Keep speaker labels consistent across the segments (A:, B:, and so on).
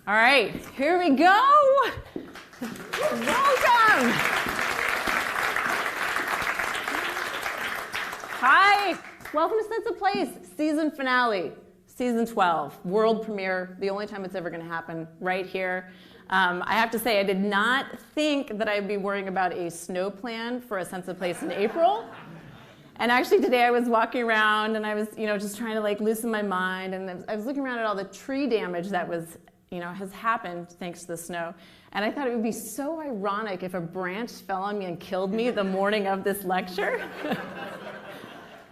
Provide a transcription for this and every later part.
A: All right, here we go. Welcome. Hi, welcome to Sense of Place, season finale, season 12, world premiere, the only time it's ever going to happen right here. I have to say, I did not think that I'd be worrying about a snow plan for a Sense of Place in April. And actually today I was walking around and I was, just trying to loosen my mind, and I was looking around at all the tree damage that was, has happened thanks to the snow. And I thought it would be so ironic if a branch fell on me and killed me the morning of this lecture.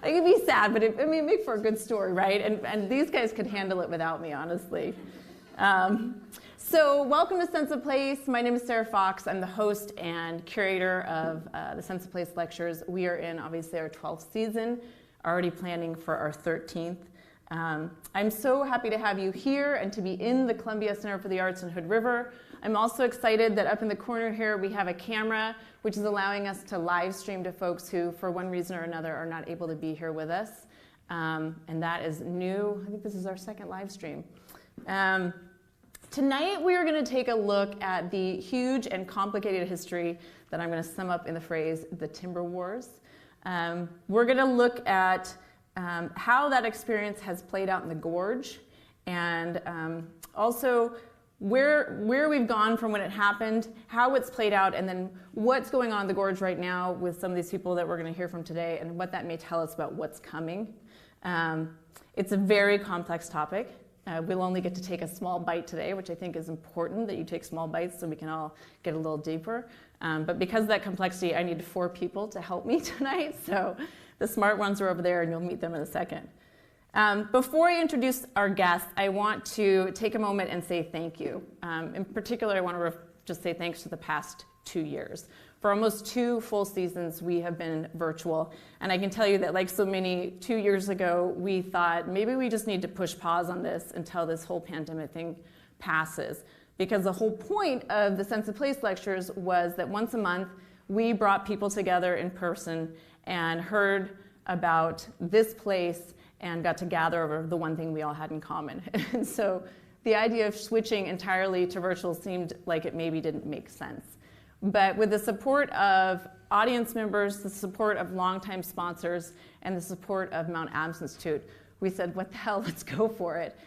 A: It could be sad, but it make for a good story, right? And these guys could handle it without me, honestly. So welcome to Sense of Place. My name is Sarah Fox. I'm the host and curator of the Sense of Place lectures. We are in, obviously, our 12th season, already planning for our 13th. I'm so happy to have you here and to be in the Columbia Center for the Arts in Hood River. I'm also excited that up in the corner here we have a camera which is allowing us to live stream to folks who, for one reason or another, are not able to be here with us. And that is new. I think this is our second live stream. Tonight we are going to take a look at the huge and complicated history that I'm going to sum up in the phrase, the Timber Wars. We're going to look at how that experience has played out in the gorge, and also where we've gone from when it happened, how it's played out, and then what's going on in the gorge right now with some of these people that we're going to hear from today, and what that may tell us about what's coming. It's a very complex topic. We'll only get to take a small bite today, which I think is important that you take small bites so we can all get a little deeper. But because of that complexity, I need 4 people to help me tonight. So the smart ones are over there, and you'll meet them in a second. Before I introduce our guests, I want to take a moment and say thank you. In particular, I want to just say thanks to the past 2 years. For almost 2 full seasons, we have been virtual. And I can tell you that, like so many, 2 years ago, we thought maybe we just need to push pause on this until this whole pandemic thing passes. Because the whole point of the Sense of Place lectures was that once a month, we brought people together in person and heard about this place and got to gather over the one thing we all had in common. And so the idea of switching entirely to virtual seemed like it maybe didn't make sense. But with the support of audience members, the support of longtime sponsors, and the support of Mount Adams Institute, we said, what the hell, let's go for it.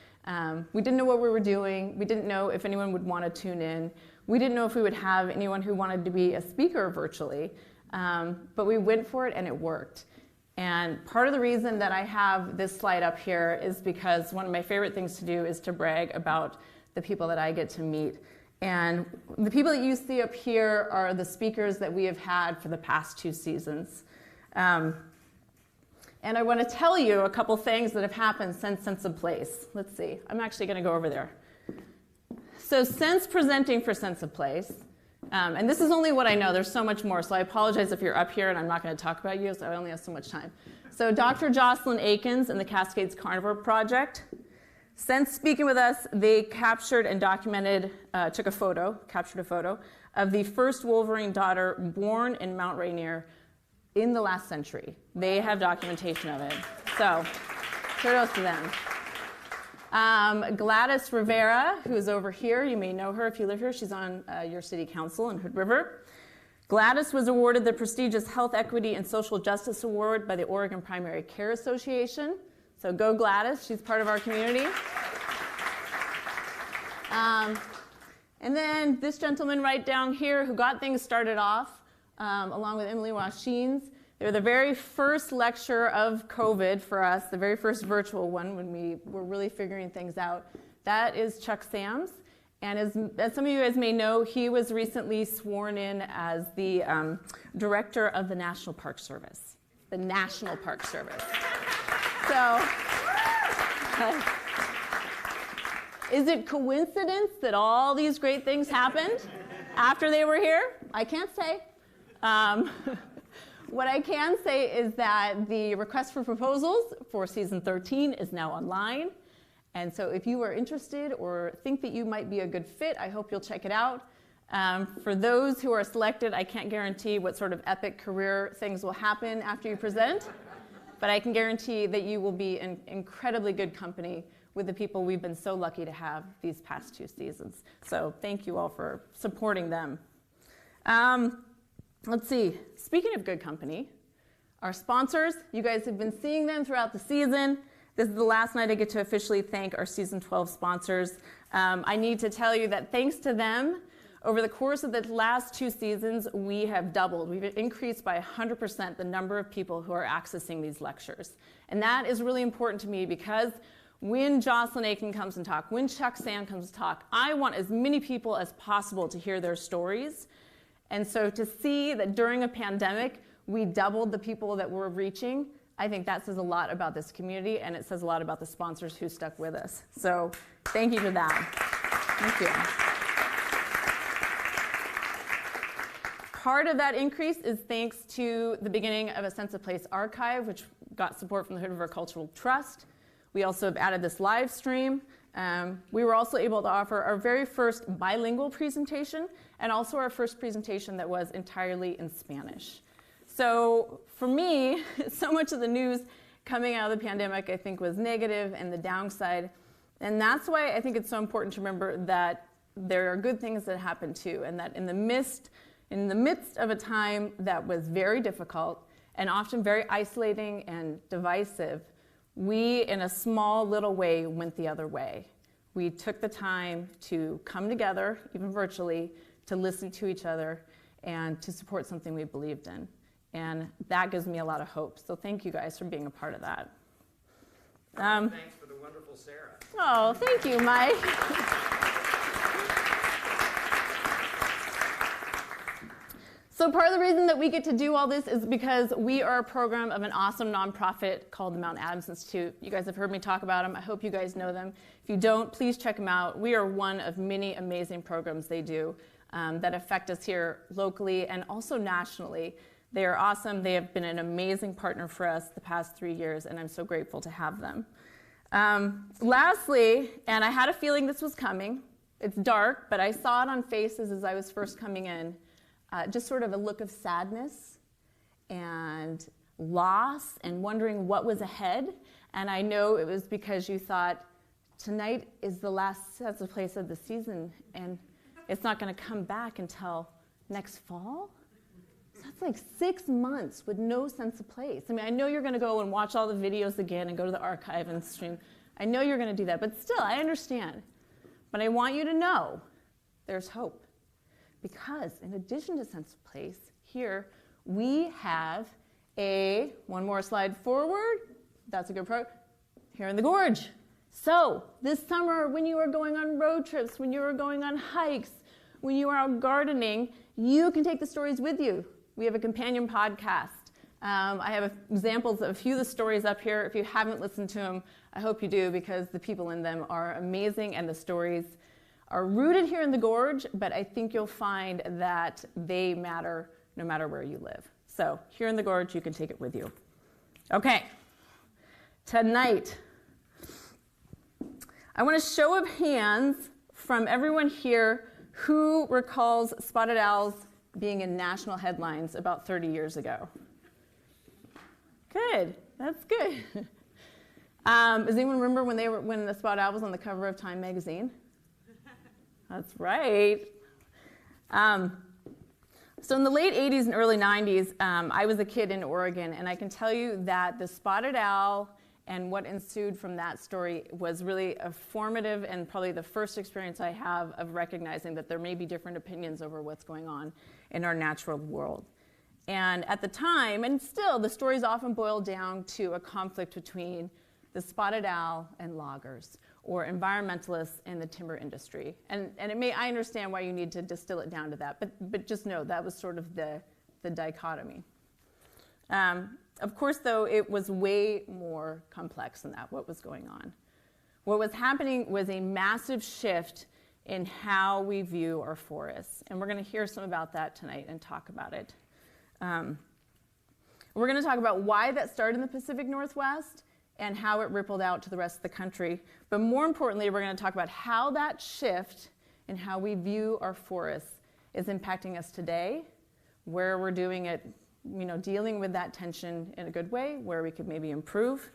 A: We didn't know what we were doing. We didn't know if anyone would want to tune in. We didn't know if we would have anyone who wanted to be a speaker virtually. But we went for it, and it worked. And part of the reason that I have this slide up here is because one of my favorite things to do is to brag about the people that I get to meet. And the people that you see up here are the speakers that we have had for the past 2 seasons. And I want to tell you a couple things that have happened since Sense of Place. Let's see. I'm actually going to go over there. So since presenting for Sense of Place, and this is only what I know. There's so much more. So I apologize if you're up here and I'm not going to talk about you, so I only have so much time. So Dr. Jocelyn Akins and the Cascades Carnivore Project. Since speaking with us, they captured and documented, captured a photo of the first wolverine daughter born in Mount Rainier in the last century. They have documentation of it. So kudos to them. Gladys Rivera, who is over here, you may know her if you live here. She's on your city council in Hood River. Gladys was awarded the prestigious Health Equity and Social Justice Award by the Oregon Primary Care Association. So go Gladys, she's part of our community. And then this gentleman right down here who got things started off, along with Emily Washines. They were the very first lecture of COVID for us, the very first virtual one when we were really figuring things out. That is Chuck Sams. And as some of you guys may know, he was recently sworn in as the director of the National Park Service. The National Park Service. So, is it coincidence that all these great things happened after they were here? I can't say. What I can say is that the request for proposals for season 13 is now online. And so if you are interested or think that you might be a good fit, I hope you'll check it out. For those who are selected, I can't guarantee what sort of epic career things will happen after you present, but I can guarantee that you will be in incredibly good company with the people we've been so lucky to have these past 2 seasons. So thank you all for supporting them. Let's see, speaking of good company, our sponsors, you guys have been seeing them throughout the season. This is the last night I get to officially thank our season 12 sponsors. I need to tell you that thanks to them, over the course of the last 2 seasons, we have doubled. We've increased by 100% the number of people who are accessing these lectures. And that is really important to me because when Jocelyn Aiken comes and talk, when Chuck Sand comes to talk, I want as many people as possible to hear their stories. And so to see that during a pandemic, we doubled the people that we're reaching, I think that says a lot about this community, and it says a lot about the sponsors who stuck with us. So thank you for that. Thank you. Part of that increase is thanks to the beginning of a Sense of Place archive, which got support from the Hood River Cultural Trust. We also have added this live stream. We were also able to offer our very first bilingual presentation and also our first presentation that was entirely in Spanish. So for me, so much of the news coming out of the pandemic I think was negative and the downside. And that's why I think it's so important to remember that there are good things that happen too, and that in the midst of a time that was very difficult and often very isolating and divisive, we, in a small little way, went the other way. We took the time to come together, even virtually, to listen to each other and to support something we believed in. And that gives me a lot of hope. So thank you guys for being a part of that.
B: Thanks for the wonderful Sarah.
A: Oh, thank you, Mike. So part of the reason that we get to do all this is because we are a program of an awesome nonprofit called the Mountain Adams Institute. You guys have heard me talk about them. I hope you guys know them. If you don't, please check them out. We are one of many amazing programs they do that affect us here locally and also nationally. They are awesome. They have been an amazing partner for us the past 3 years, and I'm so grateful to have them. Lastly, and I had a feeling this was coming. It's dark, but I saw it on faces as I was first coming in. Just sort of a look of sadness and loss and wondering what was ahead. And I know it was because you thought, tonight is the last Sense of Place of the season, and it's not going to come back until next fall. So that's like 6 months with no sense of place. I mean, I know you're going to go and watch all the videos again and go to the archive and stream. I know you're going to do that, but still, I understand. But I want you to know there's hope. Because in addition to Sense of Place, here we have one more slide forward, that's a good pro, here in the gorge. So this summer, when you are going on road trips, when you are going on hikes, when you are out gardening, you can take the stories with you. We have a companion podcast. I have examples of a few of the stories up here. If you haven't listened to them, I hope you do, because the people in them are amazing and the stories are rooted here in the gorge, but I think you'll find that they matter no matter where you live. So here in the gorge, you can take it with you. Okay, tonight, I want a show of hands from everyone here who recalls spotted owls being in national headlines about 30 years ago. Good, that's good. Does anyone remember when the spotted owl was on the cover of Time magazine? That's right. So in the late 80s and early 90s, I was a kid in Oregon, and I can tell you that the spotted owl and what ensued from that story was really a formative and probably the first experience I have of recognizing that there may be different opinions over what's going on in our natural world. And at the time, and still, the stories often boil down to a conflict between the spotted owl and loggers, or environmentalists in the timber industry. And I understand why you need to distill it down to that, but just know that was sort of the dichotomy. Of course, though, it was way more complex than that, what was going on. What was happening was a massive shift in how we view our forests. And we're going to hear some about that tonight and talk about it. We're going to talk about why that started in the Pacific Northwest and how it rippled out to the rest of the country. But more importantly, we're going to talk about how that shift in how we view our forests is impacting us today, where we're doing it, dealing with that tension in a good way, where we could maybe improve.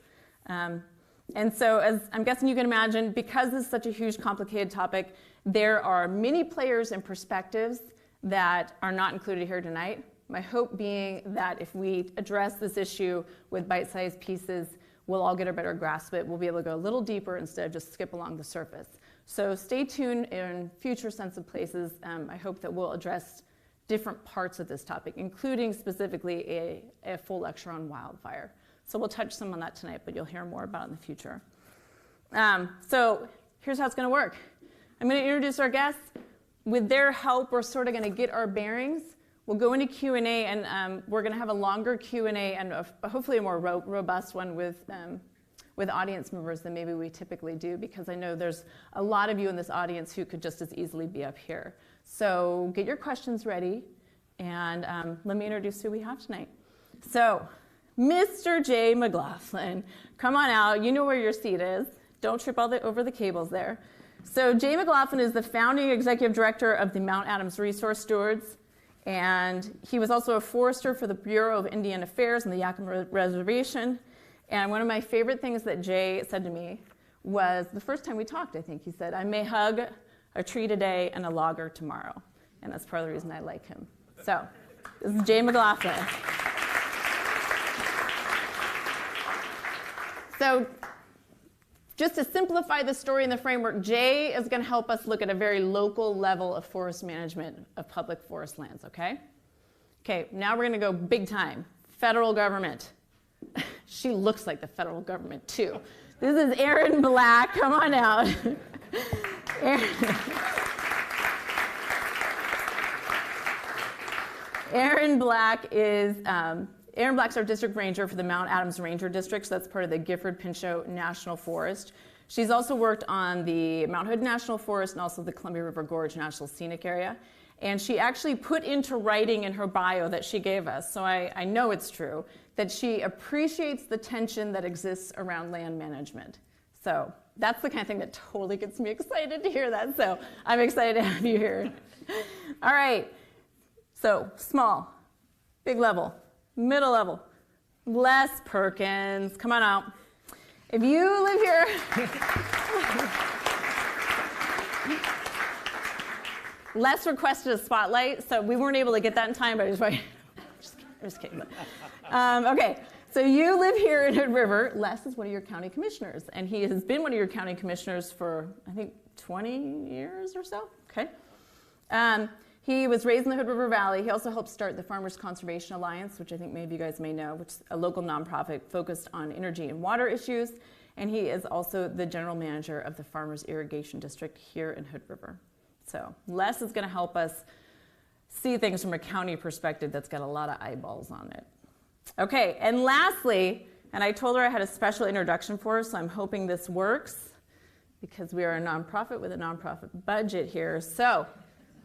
A: And so, as I'm guessing you can imagine, because this is such a huge, complicated topic, there are many players and perspectives that are not included here tonight. My hope being that if we address this issue with bite-sized pieces, we'll all get a better grasp of it. We'll be able to go a little deeper instead of just skip along the surface. So stay tuned in future Sense of Places. I hope that we'll address different parts of this topic, including specifically a full lecture on wildfire. So we'll touch some on that tonight, but you'll hear more about it in the future. So here's how it's going to work. I'm going to introduce our guests. With their help, we're sort of going to get our bearings. We'll go into Q&A, and we're going to have a longer Q&A and hopefully a more robust one with audience members than maybe we typically do, because I know there's a lot of you in this audience who could just as easily be up here. So get your questions ready, and let me introduce who we have tonight. So Mr. Jay McLaughlin, come on out. You know where your seat is. Don't trip over the cables there. So Jay McLaughlin is the founding executive director of the Mount Adams Resource Stewards, and he was also a forester for the Bureau of Indian Affairs and the Yakima Reservation. And one of my favorite things that Jay said to me was the first time we talked, I think he said, I may hug a tree today and a logger tomorrow. And that's part of the reason I like him. So this is Jay McLaughlin. So just to simplify the story and the framework, Jay is going to help us look at a very local level of forest management of public forest lands, okay? Okay, now we're going to go big time. Federal government. She looks like the federal government, too. This is Erin Black. Come on out. Erin Black is... Erin Black's our district ranger for the Mount Adams Ranger District, so that's part of the Gifford-Pinchot National Forest. She's also worked on the Mount Hood National Forest and also the Columbia River Gorge National Scenic Area. And she actually put into writing in her bio that she gave us, so I know it's true, that she appreciates the tension that exists around land management. So that's the kind of thing that totally gets me excited to hear that, so I'm excited to have you here. All right, so small, big level. Middle level, Les Perkins, come on out. If you live here, Les requested a spotlight, so we weren't able to get that in time, but I'm just kidding. Okay, so you live here in Hood River. Les is one of your county commissioners, and he has been one of your county commissioners for, I think, 20 years or so, okay? He was raised in the Hood River Valley. He also helped start the Farmers Conservation Alliance, which I think many of you guys may know, which is a local nonprofit focused on energy and water issues. And he is also the general manager of the Farmers Irrigation District here in Hood River. So Les is going to help us see things from a county perspective that's got a lot of eyeballs on it. Okay, and lastly, and I told her I had a special introduction for her, so I'm hoping this works, because we are a nonprofit with a nonprofit budget here. So.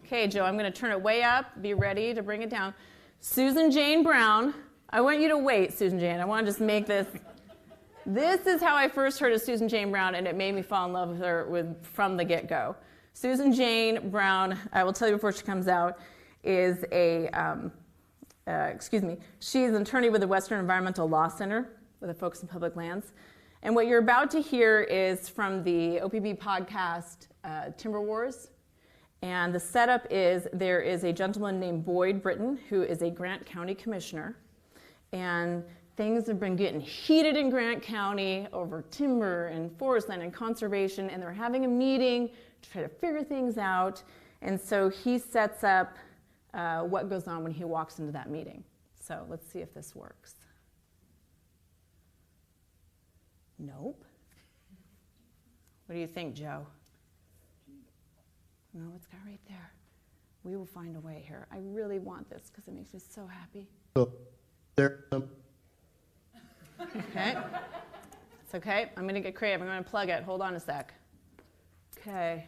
A: Okay, Joe, I'm going to turn it way up. Be ready to bring it down. Susan Jane Brown. I want you to wait, Susan Jane. I want to just make this. This is how I first heard of Susan Jane Brown, and it made me fall in love with her from the get-go. Susan Jane Brown, I will tell you before she comes out, is she's an attorney with the Western Environmental Law Center with a focus on public lands. And what you're about to hear is from the OPB podcast, Timber Wars. And the setup is there is a gentleman named Boyd Britton who is a Grant County commissioner. And things have been getting heated in Grant County over timber and forest land and conservation. And they're having a meeting to try to figure things out. And so he sets up what goes on when he walks into that meeting. So let's see if this works. Nope. What do you think, Joe? No, it's got right there. We will find a way here. I really want this because it makes me so happy.
C: So there.
A: Okay. It's okay. I'm going to get creative. I'm going to plug it. Hold on a sec. Okay.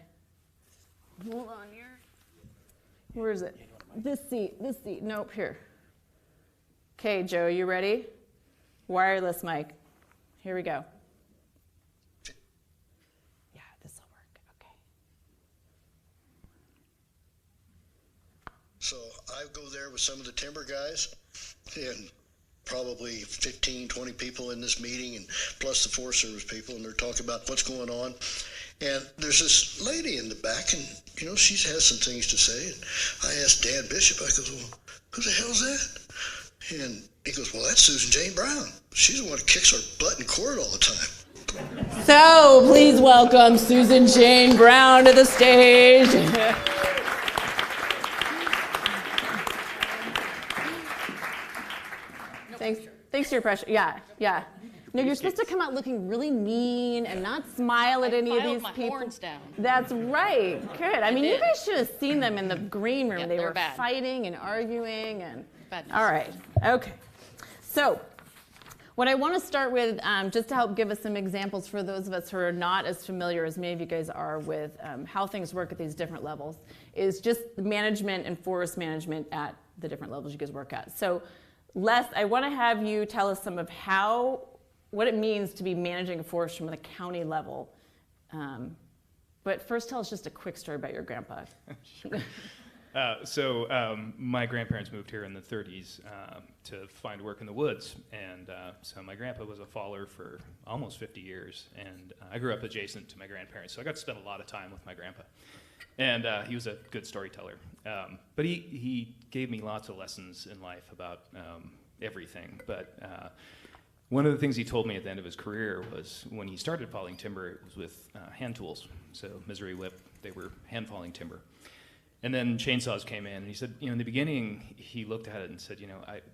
A: Hold on here. Where is it? This seat. Nope, here. Okay, Joe, you ready? Wireless mic. Here we go. Yeah, this will work. Okay.
C: So I go there with some of the timber guys, and probably 15, 20 people in this meeting, and plus the Forest Service people, and they're talking about what's going on. And there's this lady in the back, and she has some things to say. And I asked Dan Bishop, I goes, well, who the hell's that? And he goes, well, that's Susan Jane Brown. She's the one who kicks our butt in court all the time.
A: So please welcome Susan Jane Brown to the stage. Thanks for your pressure. Yeah. No, you're supposed to come out looking really mean and not smile at any of these
D: my
A: people.
D: Horns down.
A: That's right. Good. I mean, you guys should have seen them in the green room.
D: Yeah,
A: they
D: they're
A: were
D: bad.
A: fighting and arguing and.
D: Badness.
A: All right. Okay. So, what I want to start with, just to help give us some examples for those of us who are not as familiar as many of you guys are with how things work at these different levels, is just management and forest management at the different levels you guys work at. So, Les, I want to have you tell us some of what it means to be managing a forest from the county level. But first, tell us just a quick story about your grandpa.
E: My grandparents moved here in the 30s to find work in the woods, and so my grandpa was a faller for almost 50 years, and I grew up adjacent to my grandparents, so I got to spend a lot of time with my grandpa. And he was a good storyteller, but he gave me lots of lessons in life about everything. But one of the things he told me at the end of his career was when he started falling timber, it was with hand tools, so misery whip, they were hand falling timber. And then chainsaws came in, and he said, in the beginning, he looked at it and said,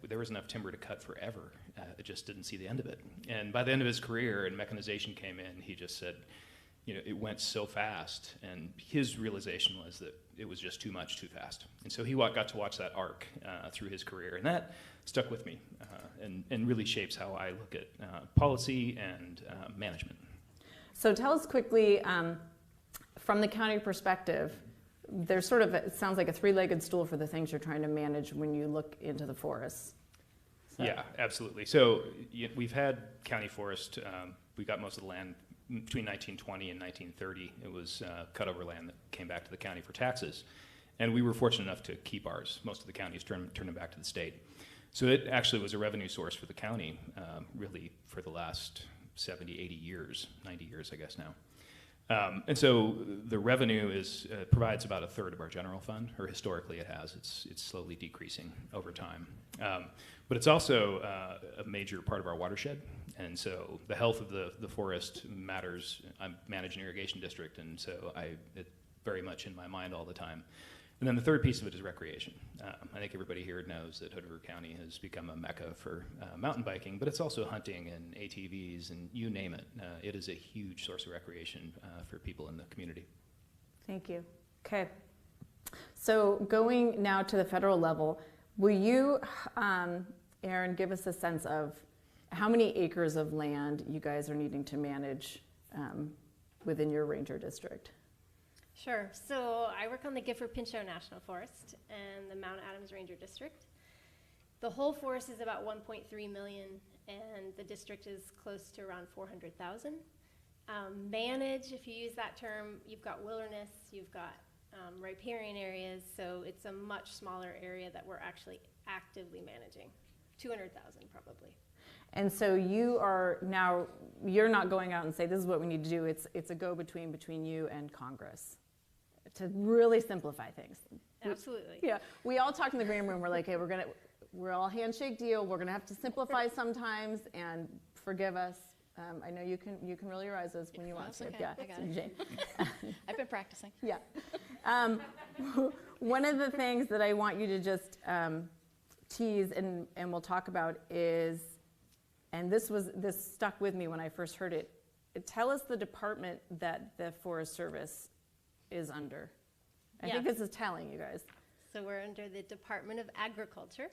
E: there was enough timber to cut forever. I just didn't see the end of it. And by the end of his career, and mechanization came in, he just said, it went so fast, and his realization was that it was just too much, too fast. And so he got to watch that arc through his career, and that stuck with me and really shapes how I look at policy and management.
A: So tell us quickly, from the county perspective, there's it sounds like a three-legged stool for the things you're trying to manage when you look into the forests. So.
E: Yeah, absolutely. So we've had county forest. We got most of the land between 1920 and 1930. It was cutover land that came back to the county for taxes. And we were fortunate enough to keep ours. Most of the counties turned them back to the state. So it actually was a revenue source for the county, really, for the last 70, 80 years, 90 years, I guess now. And so the revenue provides about a third of our general fund, or historically it has. It's slowly decreasing over time. But it's also a major part of our watershed. And so the health of the forest matters. I manage an irrigation district, and so it's very much in my mind all the time. And then the third piece of it is recreation. I think everybody here knows that Hood River County has become a mecca for mountain biking, but it's also hunting and ATVs and you name it. It is a huge source of recreation for people in the community.
A: Thank you. Okay. So going now to the federal level, will you, Erin, give us a sense of how many acres of land you guys are needing to manage within your ranger district?
F: Sure. So I work on the Gifford-Pinchot National Forest and the Mount Adams Ranger District. The whole forest is about 1.3 million, and the district is close to around 400,000. Manage, if you use that term, you've got wilderness, you've got riparian areas, so it's a much smaller area that we're actually actively managing. 200,000 probably.
A: And so you're not going out and say, this is what we need to do. It's a go-between you and Congress to really simplify things.
F: Absolutely.
A: Yeah, we all talked in the green room. We're like, hey, we're all handshake deal. We're gonna have to simplify sometimes, and forgive us. I know you can roll your eyes when you want to.
D: Okay.
A: Yeah,
D: I got it.
A: Jane.
D: I've been practicing.
A: Yeah. One of the things that I want you to just tease and we'll talk about is, and this stuck with me when I first heard it. Tell us the department that the Forest Service is under. I think this is telling, you guys.
F: So we're under the Department of Agriculture,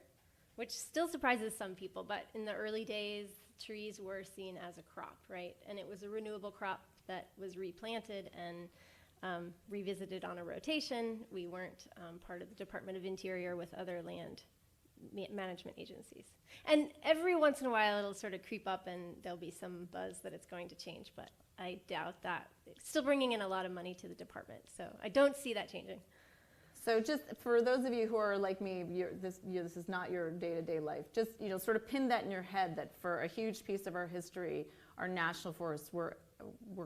F: which still surprises some people, but in the early days, trees were seen as a crop, right? And it was a renewable crop that was replanted and revisited on a rotation. We weren't part of the Department of Interior with other land management agencies. And every once in a while it'll sort of creep up and there'll be some buzz that it's going to change, but I doubt that. It's still bringing in a lot of money to the department, so I don't see that changing.
A: So just for those of you who are like me, this is not your day-to-day life. Just sort of pin that in your head that for a huge piece of our history, our national forests were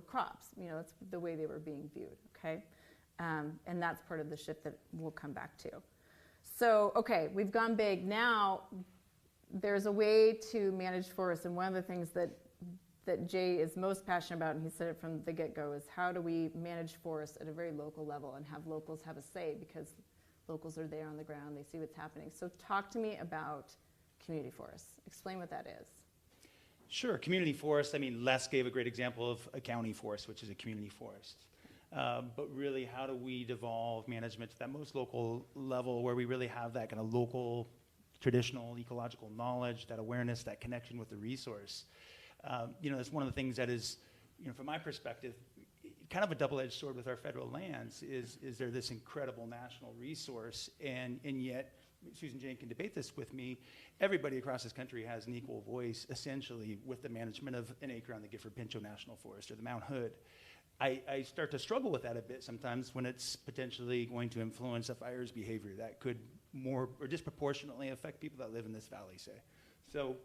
A: crops. That's the way they were being viewed. Okay, and that's part of the shift that we'll come back to. So okay, we've gone big. Now there's a way to manage forests, and one of the things that Jay is most passionate about, and he said it from the get-go, is how do we manage forests at a very local level and have locals have a say, because locals are there on the ground, they see what's happening. So talk to me about community forests. Explain what that is.
G: Sure, community forest, Les gave a great example of a county forest, which is a community forest. But really, how do we devolve management to that most local level where we really have that kind of local, traditional, ecological knowledge, that awareness, that connection with the resource? That's one of the things that is, from my perspective, kind of a double-edged sword with our federal lands. Is there this incredible national resource, and yet, Susan Jane can debate this with me, everybody across this country has an equal voice, essentially, with the management of an acre on the Gifford-Pinchot National Forest or the Mount Hood. I start to struggle with that a bit sometimes when it's potentially going to influence a fire's behavior that could more or disproportionately affect people that live in this valley, say.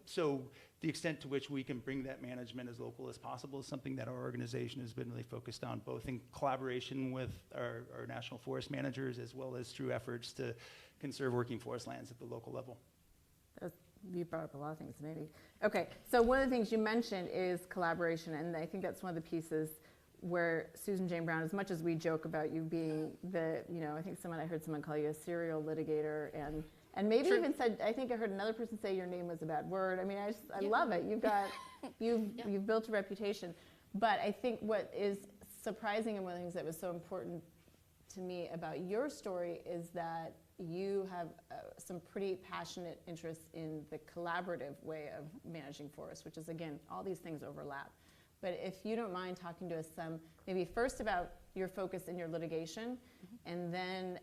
G: So the extent to which we can bring that management as local as possible is something that our organization has been really focused on, both in collaboration with our national forest managers as well as through efforts to conserve working forest lands at the local level.
A: You brought up a lot of things, maybe. Okay, so one of the things you mentioned is collaboration, and I think that's one of the pieces where Susan Jane Brown, as much as we joke about you being I think I heard someone call you a serial litigator, and maybe
D: True.
A: Even said, I think I heard another person say your name was a bad word. I love it. You've built a reputation. But I think what is surprising, and one of the things that was so important to me about your story, is that you have some pretty passionate interests in the collaborative way of managing forests, which is, again, all these things overlap. But if you don't mind talking to us maybe first about your focus in your litigation, and then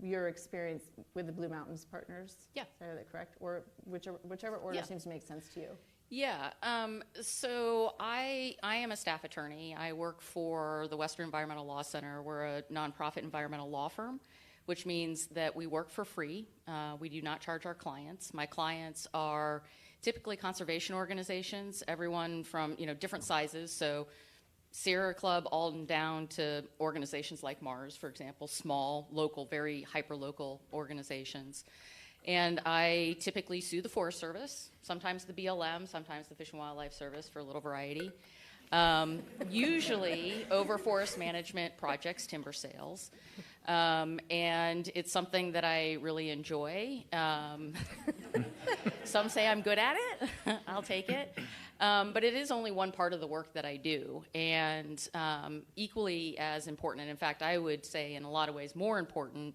A: your experience with the Blue Mountains Partners.
D: Yeah.
A: Is that correct? Or whichever order seems to make sense to you.
D: Yeah. So I am a staff attorney. I work for the Western Environmental Law Center. We're a nonprofit environmental law firm, which means that we work for free. We do not charge our clients. My clients are typically conservation organizations, everyone from different sizes. So Sierra Club all down to organizations like Mars, for example, small, local, very hyper-local organizations. And I typically sue the Forest Service, sometimes the BLM, sometimes the Fish and Wildlife Service, for a little variety. Usually over forest management projects, timber sales. And it's something that I really enjoy. Some say I'm good at it. I'll take it. But it is only one part of the work that I do. And equally as important, and in fact, I would say in a lot of ways more important,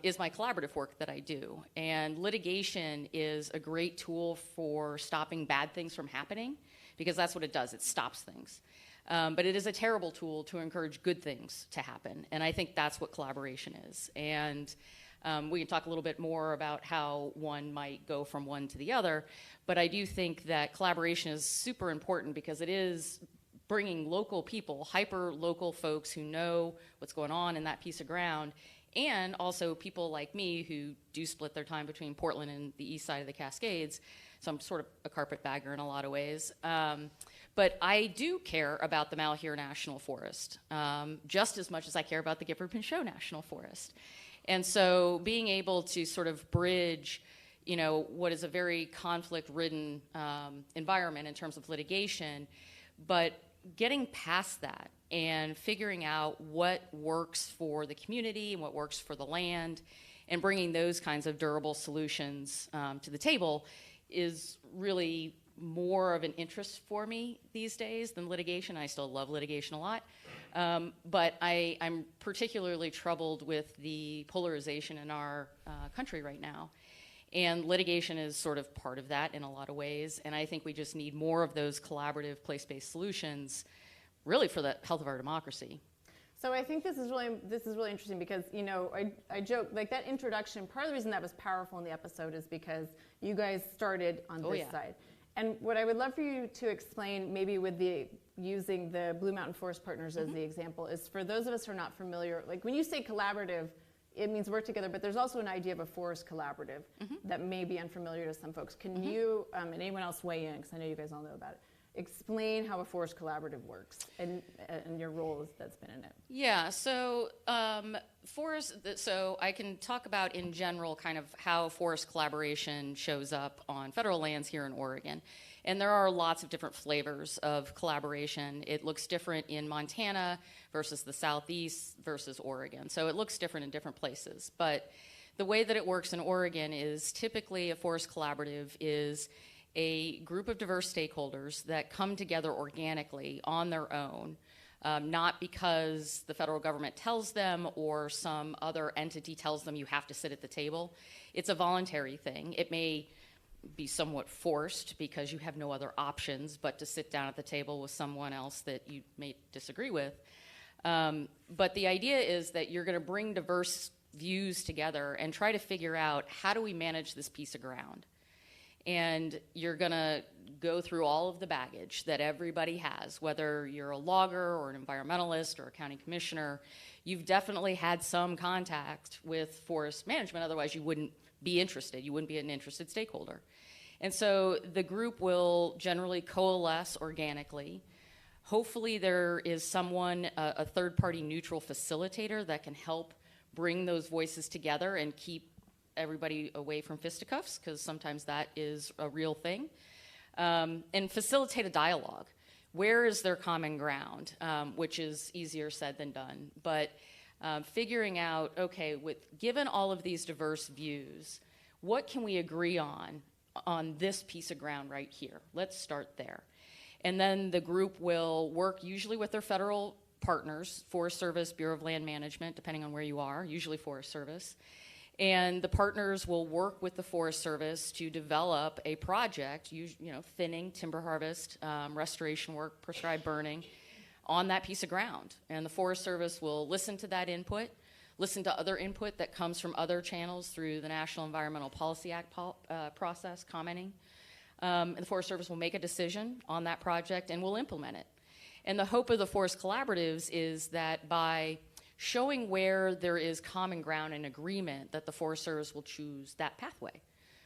D: is my collaborative work that I do. And litigation is a great tool for stopping bad things from happening, because that's what it does. It stops things. But it is a terrible tool to encourage good things to happen. And I think that's what collaboration is. And we can talk a little bit more about how one might go from one to the other. But I do think that collaboration is super important, because it is bringing local people, hyper-local folks who know what's going on in that piece of ground, and also people like me who do split their time between Portland and the east side of the Cascades. So I'm sort of a carpetbagger in a lot of ways. But I do care about the Malheur National Forest just as much as I care about the Gifford-Pinchot National Forest. And so being able to sort of bridge, what is a very conflict-ridden environment in terms of litigation, but getting past that and figuring out what works for the community and what works for the land, and bringing those kinds of durable solutions to the table is really more of an interest for me these days than litigation. I still love litigation a lot. But I'm particularly troubled with the polarization in our country right now. And litigation is sort of part of that in a lot of ways. And I think we just need more of those collaborative place-based solutions, really for the health of our democracy.
A: So I think this is really interesting, because I joke, like, that introduction, part of the reason that was powerful in the episode is because you guys started on this side. And what I would love for you to explain, maybe with the using the Blue Mountain Forest Partners as the example is for those of us who are not familiar, like when you say collaborative, it means work together, but there's also an idea of a forest collaborative that may be unfamiliar to some folks. Can you, and anyone else weigh in, because I know you guys all know about it, explain how a forest collaborative works and your role that's been in it?
D: Yeah, so so I can talk about in general kind of how forest collaboration shows up on federal lands here in Oregon. And there are lots of different flavors of collaboration. It looks different in Montana versus the Southeast versus Oregon. So it looks different in different places. But the way that it works in Oregon is typically a forest collaborative is a group of diverse stakeholders that come together organically on their own, not because the federal government tells them or some other entity tells them you have to sit at the table. It's a voluntary thing. It may be somewhat forced because you have no other options but to sit down at the table with someone else that you may disagree with. But the idea is that you're going to bring diverse views together and try to figure out how do we manage this piece of ground. And you're going to go through all of the baggage that everybody has, whether you're a logger or an environmentalist or a county commissioner. You've definitely had some contact with forest management, otherwise you wouldn't be interested. You wouldn't be an interested stakeholder. And so the group will generally coalesce organically. Hopefully there is someone, a third-party neutral facilitator that can help bring those voices together and keep everybody away from fisticuffs, because sometimes that is a real thing, and facilitate a dialogue. Where is their common ground, which is easier said than done. But figuring out, okay, given all of these diverse views, what can we agree on this piece of ground right here? Let's start there. And then the group will work usually with their federal partners, Forest Service, Bureau of Land Management, depending on where you are, usually Forest Service. And the partners will work with the Forest Service to develop a project, thinning, timber harvest, restoration work, prescribed burning, on that piece of ground. And the Forest Service will listen to that input, listen to other input that comes from other channels through the National Environmental Policy Act process, commenting. And the Forest Service will make a decision on that project and will implement it. And the hope of the forest collaboratives is that by showing where there is common ground and agreement, that the Forest Service will choose that pathway.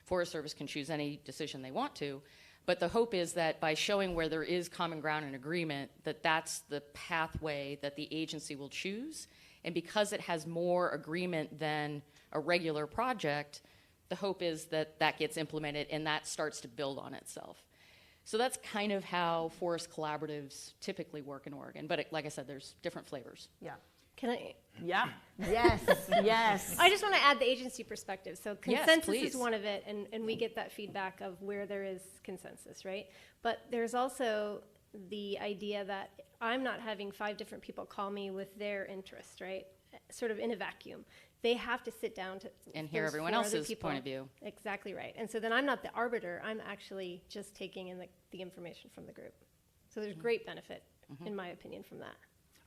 D: Forest Service can choose any decision they want to, but the hope is that by showing where there is common ground and agreement, that that's the pathway that the agency will choose. And because it has more agreement than a regular project, the hope is that that gets implemented and that starts to build on itself. So that's kind of how forest collaboratives typically work in Oregon. But like I said, there's different flavors.
A: Yeah.
F: Can I?
A: Yeah. Yes. Yes.
F: I just want to add the agency perspective. So consensus
D: Yes,
F: is one of it, and we get that feedback of where there is consensus, right? But there's also the idea that I'm not having 5 different people call me with their interest, right? Sort of in a vacuum. They have to sit down to
D: And hear
F: those
D: everyone
F: 4 other
D: else's
F: people.
D: point of view.
F: Exactly right. And so then I'm not the arbiter. I'm actually just taking in the information from the group. So there's great benefit, in my opinion, from that.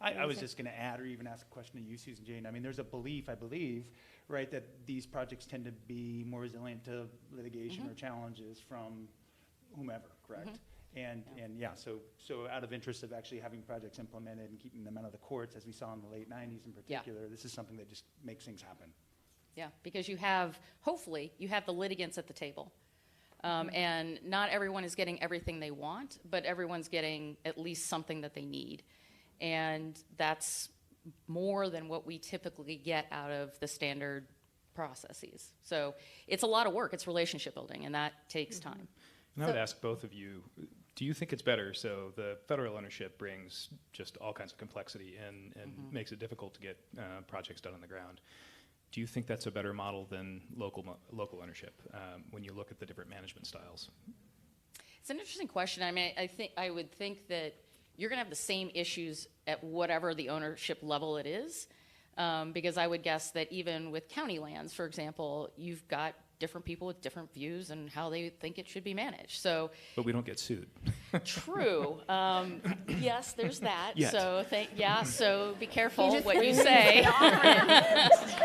G: I was just going to add or even ask a question to you, Susan Jane. I mean, there's a belief, I believe, right, that these projects tend to be more resilient to litigation or challenges from whomever, correct? And yeah, so out of interest of actually having projects implemented and keeping them out of the courts, as we saw in the late 90s in particular, this is something that just makes things happen.
D: Yeah, because hopefully, you have the litigants at the table. And not everyone is getting everything they want, but everyone's getting at least something that they need. And that's more than what we typically get out of the standard processes. So it's a lot of work. It's relationship building, and that takes time.
E: And I would ask both of you, do you think it's better? So the federal ownership brings just all kinds of complexity and makes it difficult to get projects done on the ground. Do you think that's a better model than local ownership when you look at the different management styles?
D: It's an interesting question. I mean, I would think that you're going to have the same issues at whatever the ownership level it is, because I would guess that even with county lands, for example, you've got different people with different views and how they think it should be managed. So,
E: but we don't get sued.
D: True. Yes, there's that.
E: Yet.
D: So so be careful what you say.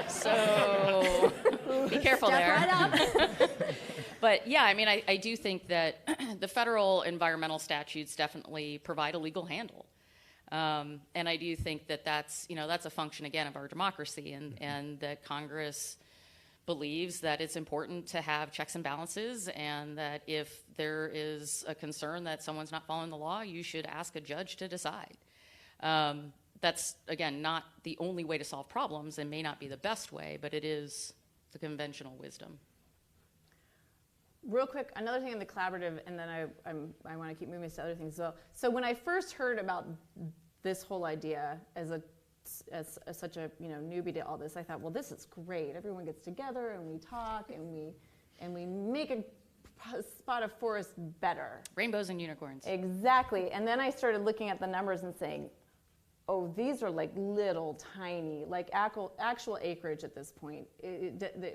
D: So be careful
A: Step
D: there.
A: right up.
D: But yeah, I mean, I do think that the federal environmental statutes definitely provide a legal handle. And I do think that that's a function, again, of our democracy, and that Congress believes that it's important to have checks and balances, and that if there is a concern that someone's not following the law, you should ask a judge to decide. That's, again, not the only way to solve problems and may not be the best way, but it is the conventional wisdom.
A: Real quick, another thing in the collaborative, and then I want to keep moving to other things as well. So when I first heard about this whole idea as such a newbie to all this, I thought, well, this is great. Everyone gets together and we talk and we make a spot of forest better.
D: Rainbows and unicorns.
A: Exactly. And then I started looking at the numbers and saying, oh, these are like little tiny, like actual acreage at this point.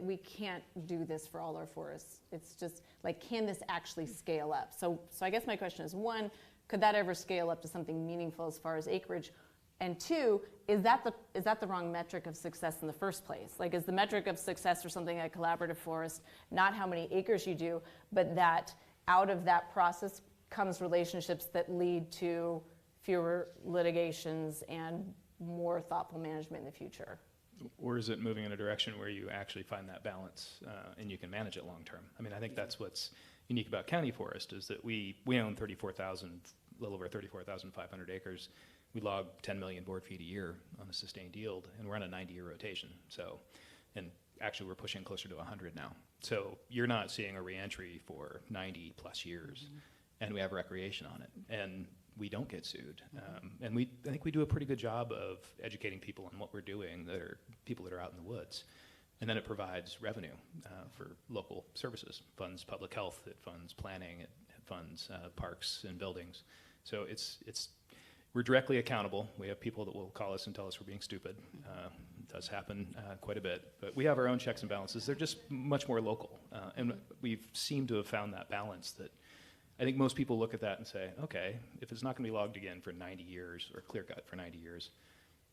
A: We can't do this for all our forests. It's just like, can this actually scale up? So I guess my question is, one, could that ever scale up to something meaningful as far as acreage? And two, is that the wrong metric of success in the first place? Like, is the metric of success for something like collaborative forest not how many acres you do, but that out of that process comes relationships that lead to fewer litigations and more thoughtful management in the future?
E: Or is it moving in a direction where you actually find that balance and you can manage it long term? I mean, I think that's what's unique about county forest, is that we own a little over 34,500 acres. We log 10 million board feet a year on a sustained yield, and we're on a 90-year rotation. So, and actually we're pushing closer to 100 now. So you're not seeing a reentry for 90 plus years, and we have recreation on it, and we don't get sued. And I think we do a pretty good job of educating people on what we're doing, that are people that are out in the woods. And then it provides revenue for local services, funds public health, it funds planning, it funds parks and buildings. So we're directly accountable. We have people that will call us and tell us we're being stupid. It does happen quite a bit. But we have our own checks and balances. They're just much more local. And we've seemed to have found that balance that I think most people look at that and say, okay, if it's not going to be logged again for 90 years or clear cut for 90 years,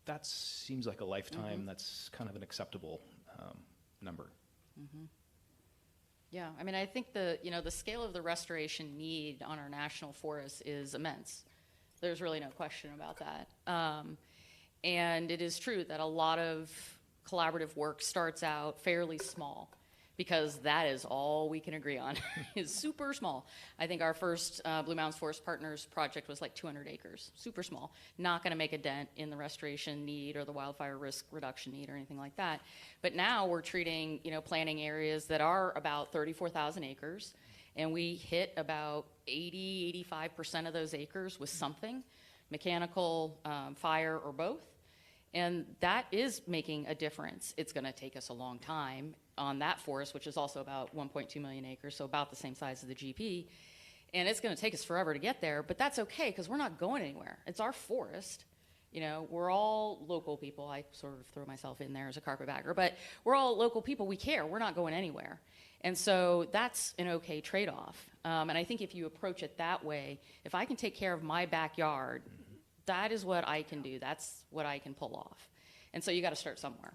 E: that seems like a lifetime. That's kind of an acceptable number.
D: Yeah, I mean, I think the scale of the restoration need on our national forests is immense. There's really no question about that. And it is true that a lot of collaborative work starts out fairly small, because that is all we can agree on, is super small. I think our first Blue Mountains Forest Partners project was like 200 acres, super small. Not gonna make a dent in the restoration need or the wildfire risk reduction need or anything like that. But now we're treating, planting areas that are about 34,000 acres, and we hit about 85% of those acres with something, mechanical, fire, or both. And that is making a difference. It's gonna take us a long time on that forest, which is also about 1.2 million acres, so about the same size as the GP. And it's gonna take us forever to get there, but that's okay, because we're not going anywhere. It's our forest. We're all local people. I sort of throw myself in there as a carpetbagger, but we're all local people. We care. We're not going anywhere. And so that's an okay trade-off. And I think if you approach it that way, if I can take care of my backyard, that is what I can do. That's what I can pull off. And so you got to start somewhere.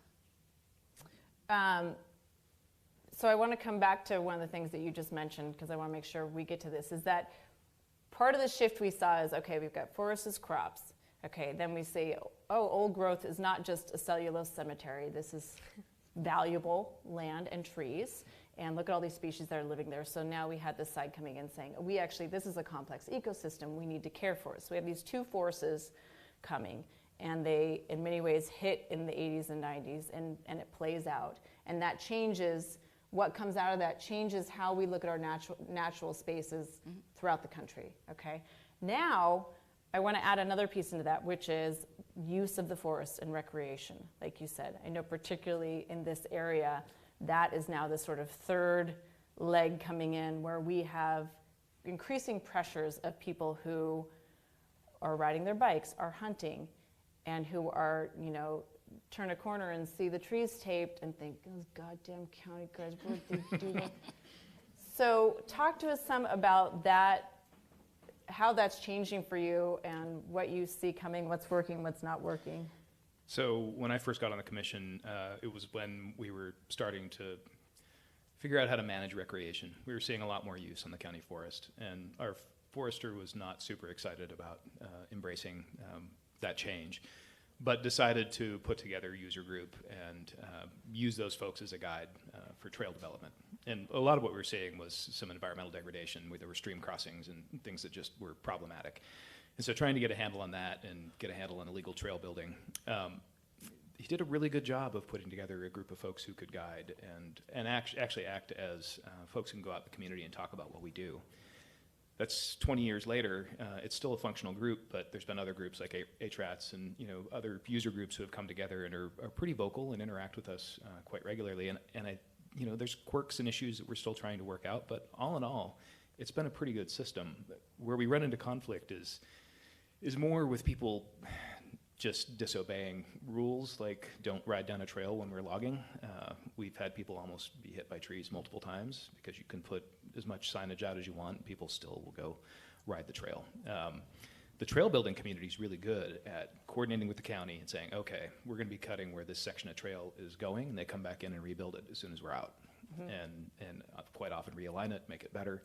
A: So I want to come back to one of the things that you just mentioned, because I want to make sure we get to this, is that part of the shift we saw is, okay, we've got forests as crops. Okay, then we say, oh, old growth is not just a cellulose cemetery. This is valuable land and trees. And look at all these species that are living there. So now we had this side coming in saying, this is a complex ecosystem we need to care for. So we have these two forces coming, and they, in many ways, hit in the 80s and 90s, and it plays out. And that changes, what comes out of that changes how we look at our natural spaces throughout the country, okay? Now, I want to add another piece into that, which is use of the forest and recreation, like you said. I know particularly in this area, that is now the sort of third leg coming in, where we have increasing pressures of people who are riding their bikes, are hunting, and who are, turn a corner and see the trees taped and think, those goddamn county guys, what did they do that? So talk to us some about that, how that's changing for you and what you see coming, what's working, what's not working.
E: So when I first got on the commission, it was when we were starting to figure out how to manage recreation. We were seeing a lot more use on the county forest, and our forester was not super excited about embracing that change, but decided to put together a user group and use those folks as a guide for trail development. And a lot of what we were seeing was some environmental degradation, where there were stream crossings and things that just were problematic. And so trying to get a handle on that and get a handle on illegal trail building, he did a really good job of putting together a group of folks who could guide and actually act as folks who can go out in the community and talk about what we do. That's 20 years later. It's still a functional group, but there's been other groups like HRATs and other user groups who have come together and are pretty vocal and interact with us quite regularly. And there's quirks and issues that we're still trying to work out, but all in all, it's been a pretty good system. Where we run into conflict is more with people just disobeying rules, like don't ride down a trail when we're logging. We've had people almost be hit by trees multiple times because you can put as much signage out as you want, and people still will go ride the trail. The trail building community is really good at coordinating with the county and saying, okay, we're going to be cutting where this section of trail is going, and they come back in and rebuild it as soon as we're out. And quite often realign it, make it better.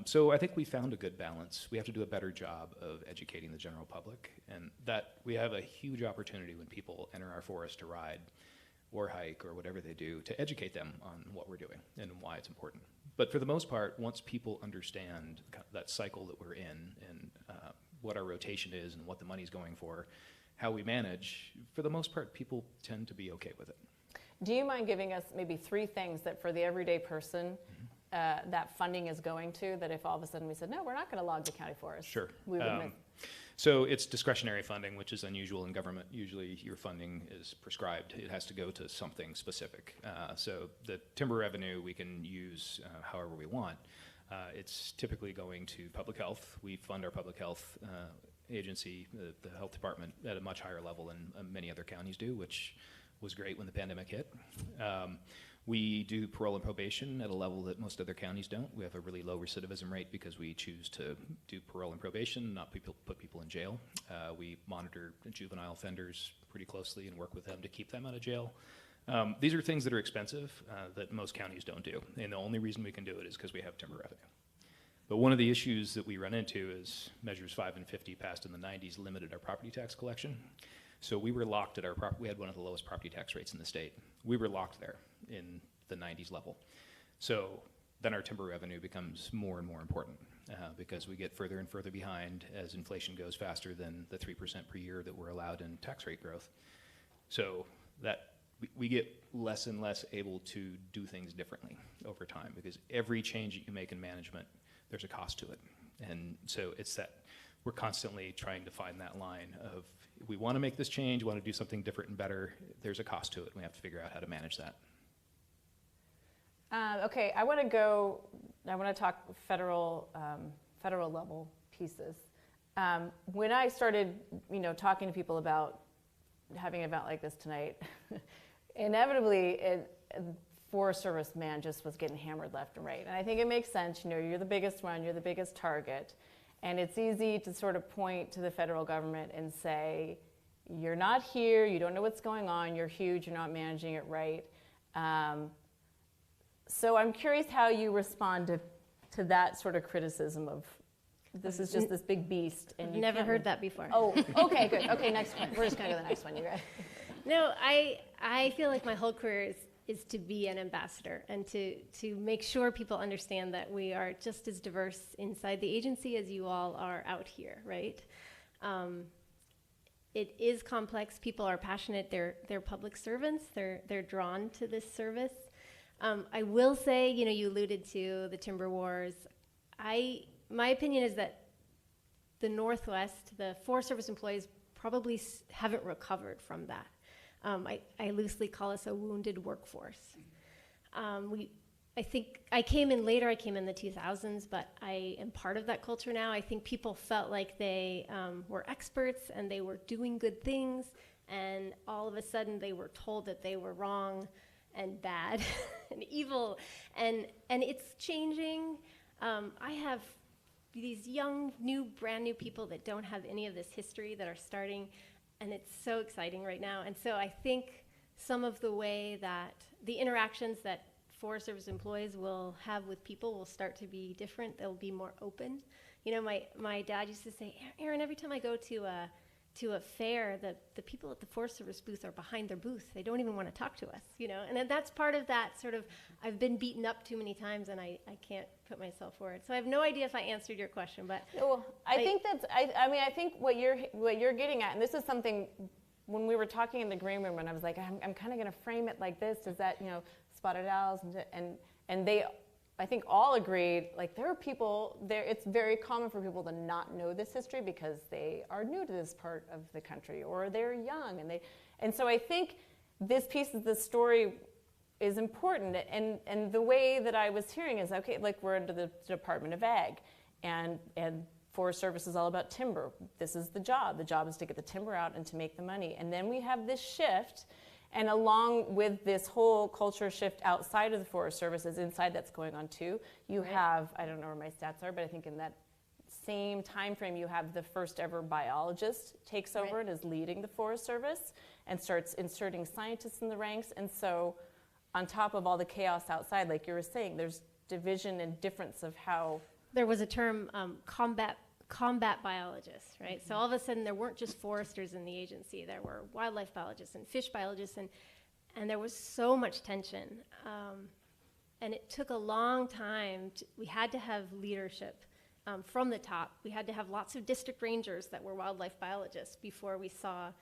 E: So I think we found a good balance. We have to do a better job of educating the general public, and that we have a huge opportunity when people enter our forest to ride or hike or whatever they do, to educate them on what we're doing and why it's important. But for the most part, once people understand that cycle that we're in and what our rotation is and what the money's going for, how we manage, for the most part, people tend to be okay with it.
A: Do you mind giving us maybe 3 things that for the everyday person that funding is going to, that if all of a sudden we said, no, we're not going to log the county forest?
E: Sure.
A: We would miss.
E: So it's discretionary funding, which is unusual in government. Usually your funding is prescribed. It has to go to something specific. So the timber revenue we can use however we want. It's typically going to public health. We fund our public health agency, the health department, at a much higher level than many other counties do, which was great when the pandemic hit. We do parole and probation at a level that most other counties don't. We have a really low recidivism rate because we choose to do parole and probation, not put people in jail. We monitor juvenile offenders pretty closely and work with them to keep them out of jail. These are things that are expensive that most counties don't do. And the only reason we can do it is because we have timber revenue. But one of the issues that we run into is Measures 5 and 50 passed in the 90s limited our property tax collection. So we were locked at we had one of the lowest property tax rates in the state. We were locked there in the 90s level. So then our timber revenue becomes more and more important because we get further and further behind as inflation goes faster than the 3% per year that we're allowed in tax rate growth. So that we get less and less able to do things differently over time because every change that you make in management, there's a cost to it. And so it's that we're constantly trying to find that line of, we want to make this change, we want to do something different and better, there's a cost to it, and we have to figure out how to manage that.
A: Okay, I want to talk federal level pieces. When I started, talking to people about having an event like this tonight, inevitably, Forest Service man just was getting hammered left and right. And I think it makes sense, you're the biggest one, you're the biggest target. And it's easy to sort of point to the federal government and say, you're not here, you don't know what's going on, you're huge, you're not managing it right. So I'm curious how you respond to that sort of criticism of, this is just this big beast. And
F: I've never heard that before.
A: Oh, okay, good. Okay, next one. We're just going to go to the next one, you guys.
F: No, I feel like my whole career is to be an ambassador and to make sure people understand that we are just as diverse inside the agency as you all are out here, right? It is complex. People are passionate. They're public servants. They're drawn to this service. I will say, you alluded to the timber wars. My opinion is that the Northwest, the Forest Service employees probably haven't recovered from that. I loosely call us a wounded workforce. I think I came in later, I came in the 2000s, but I am part of that culture now. I think people felt like they were experts and they were doing good things, and all of a sudden they were told that they were wrong and bad and evil, and it's changing. I have these young, brand new people that don't have any of this history that are starting, and it's so exciting right now. And so I think some of the way that the interactions that Forest Service employees will have with people will start to be different. They'll be more open. You know, my dad used to say, Erin, every time I go to a fair, the people at the Forest Service booth are behind their booth. They don't even want to talk to us, you know. And then that's part of that sort of, I've been beaten up too many times and I can't put myself forward. So I have no idea if I answered your question, but.
A: Well, I think I think what you're getting at, and this is something, when we were talking in the green room, and I was like, I'm kind of going to frame it like this, is that, you know, spotted owls, and they, I think all agreed, like there are people, it's very common for people to not know this history because they are new to this part of the country, or they're young, and so I think this piece of the story is important, and the way that I was hearing is, okay, like we're under the Department of Ag, and Forest Service is all about timber. This is the job. The job is to get the timber out and to make the money. And then we have this shift, and along with this whole culture shift outside of the Forest Service is inside that's going on too. You have, I don't know where my stats are, but I think in that same time frame you have the first ever biologist takes over and is leading the Forest Service and starts inserting scientists in the ranks. And so on top of all the chaos outside, like you were saying, there's division and difference of how. There
F: was a term, combat biologists, right? So all of a sudden there weren't just foresters in the agency, there were wildlife biologists and fish biologists, and there was so much tension. And it took a long time. We had to have leadership from the top. We had to have lots of district rangers that were wildlife biologists before we saw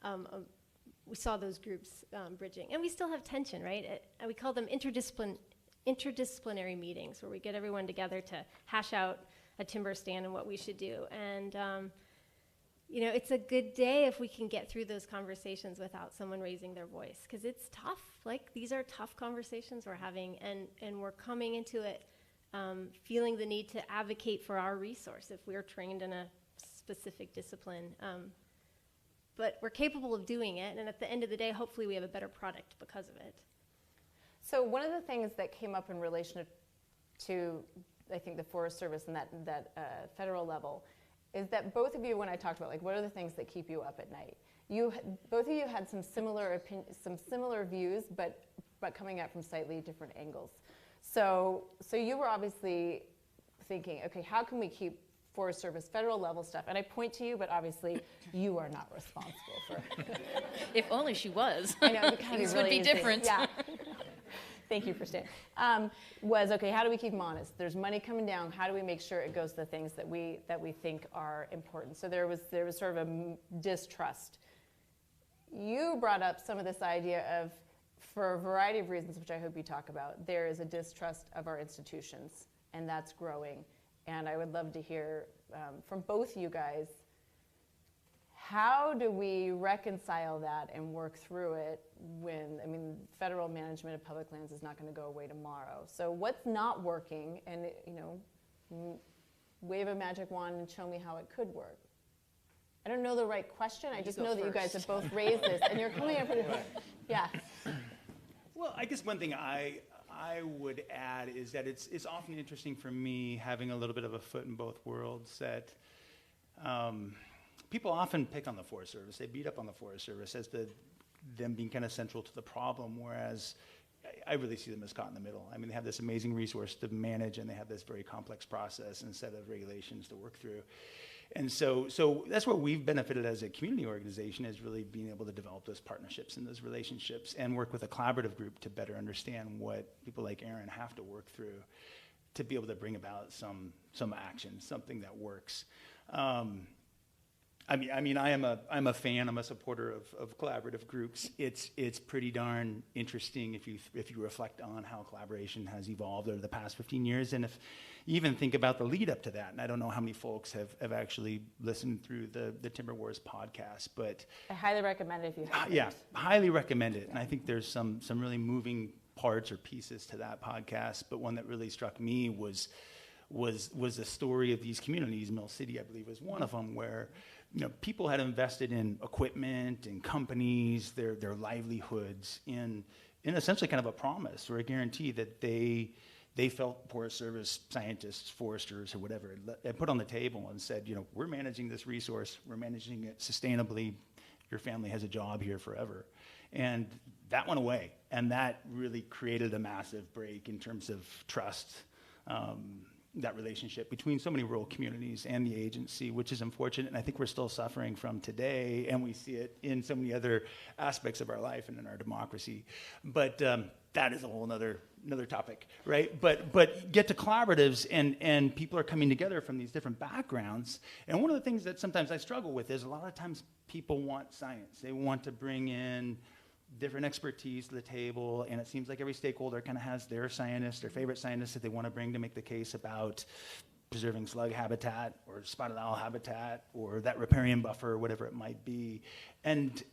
F: those groups bridging. And we still have tension, right? We call them interdisciplinary meetings, where we get everyone together to hash out a timber stand and what we should do. And, you know, it's a good day if we can get through those conversations without someone raising their voice, because it's tough. Like, these are tough conversations we're having, and we're coming into it feeling the need to advocate for our resource if we're trained in a specific discipline. But we're capable of doing it, and at the end of the day, hopefully we have a better product because of it.
A: So one of the things that came up in relation to I think the Forest Service and that federal level is that both of you, when I talked about like what are the things that keep you up at night, both of you had some similar views, but coming at from slightly different angles. So you were obviously thinking, okay, how can we keep Forest Service federal level stuff? And I point to you, but obviously you are not responsible for it.
D: If only she was.
A: I know,
D: things would be different.
A: Yeah. Thank you for staying. Was, okay, how do we keep them honest? There's money coming down. How do we make sure it goes to the things that we think are important? So there was sort of a distrust. You brought up some of this idea of, for a variety of reasons, which I hope you talk about, there is a distrust of our institutions, and that's growing. And I would love to hear from both you guys, how do we reconcile that and work through it when, I mean, federal management of public lands is not going to go away tomorrow. So what's not working? And, you know, wave a magic wand and show me how it could work. I don't know the right question. I just know that you guys have both raised this, and you're coming up with it. Yeah.
G: Well, I guess one thing I would add is that it's often interesting for me, having a little bit of a foot in both worlds, that people often pick on the Forest Service. They beat up on the Forest Service as them being kind of central to the problem, whereas I really see them as caught in the middle. I mean, they have this amazing resource to manage, and they have this very complex process and set of regulations to work through. And so that's where we've benefited as a community organization, is really being able to develop those partnerships and those relationships and work with a collaborative group to better understand what people like Erin have to work through to be able to bring about some action, something that works. I mean, I'm a fan. I'm a supporter of collaborative groups. It's pretty darn interesting if you reflect on how collaboration has evolved over the past 15 years, and if you even think about the lead up to that. And I don't know how many folks have actually listened through the Timber Wars podcast, but
A: I highly recommend it if you haven't.
G: Yeah, highly recommend it. And I think there's some really moving parts or pieces to that podcast. But one that really struck me was the story of these communities. Mill City, I believe, was one of them, where people had invested in equipment and companies, their livelihoods in essentially kind of a promise or a guarantee that they felt Forest Service scientists, foresters, or whatever, had put on the table and said, we're managing this resource, we're managing it sustainably, your family has a job here forever. And that went away. And that really created a massive break in terms of trust, that relationship between so many rural communities and the agency, which is unfortunate, and I think we're still suffering from today, and we see it in so many other aspects of our life and in our democracy. But that is a whole another topic, right? But get to collaboratives, and people are coming together from these different backgrounds. And one of the things that sometimes I struggle with is a lot of times people want science. They want to bring in different expertise to the table, and it seems like every stakeholder kind of has their scientist, their favorite scientist that they want to bring to make the case about preserving slug habitat or spotted owl habitat or that riparian buffer or whatever it might be. And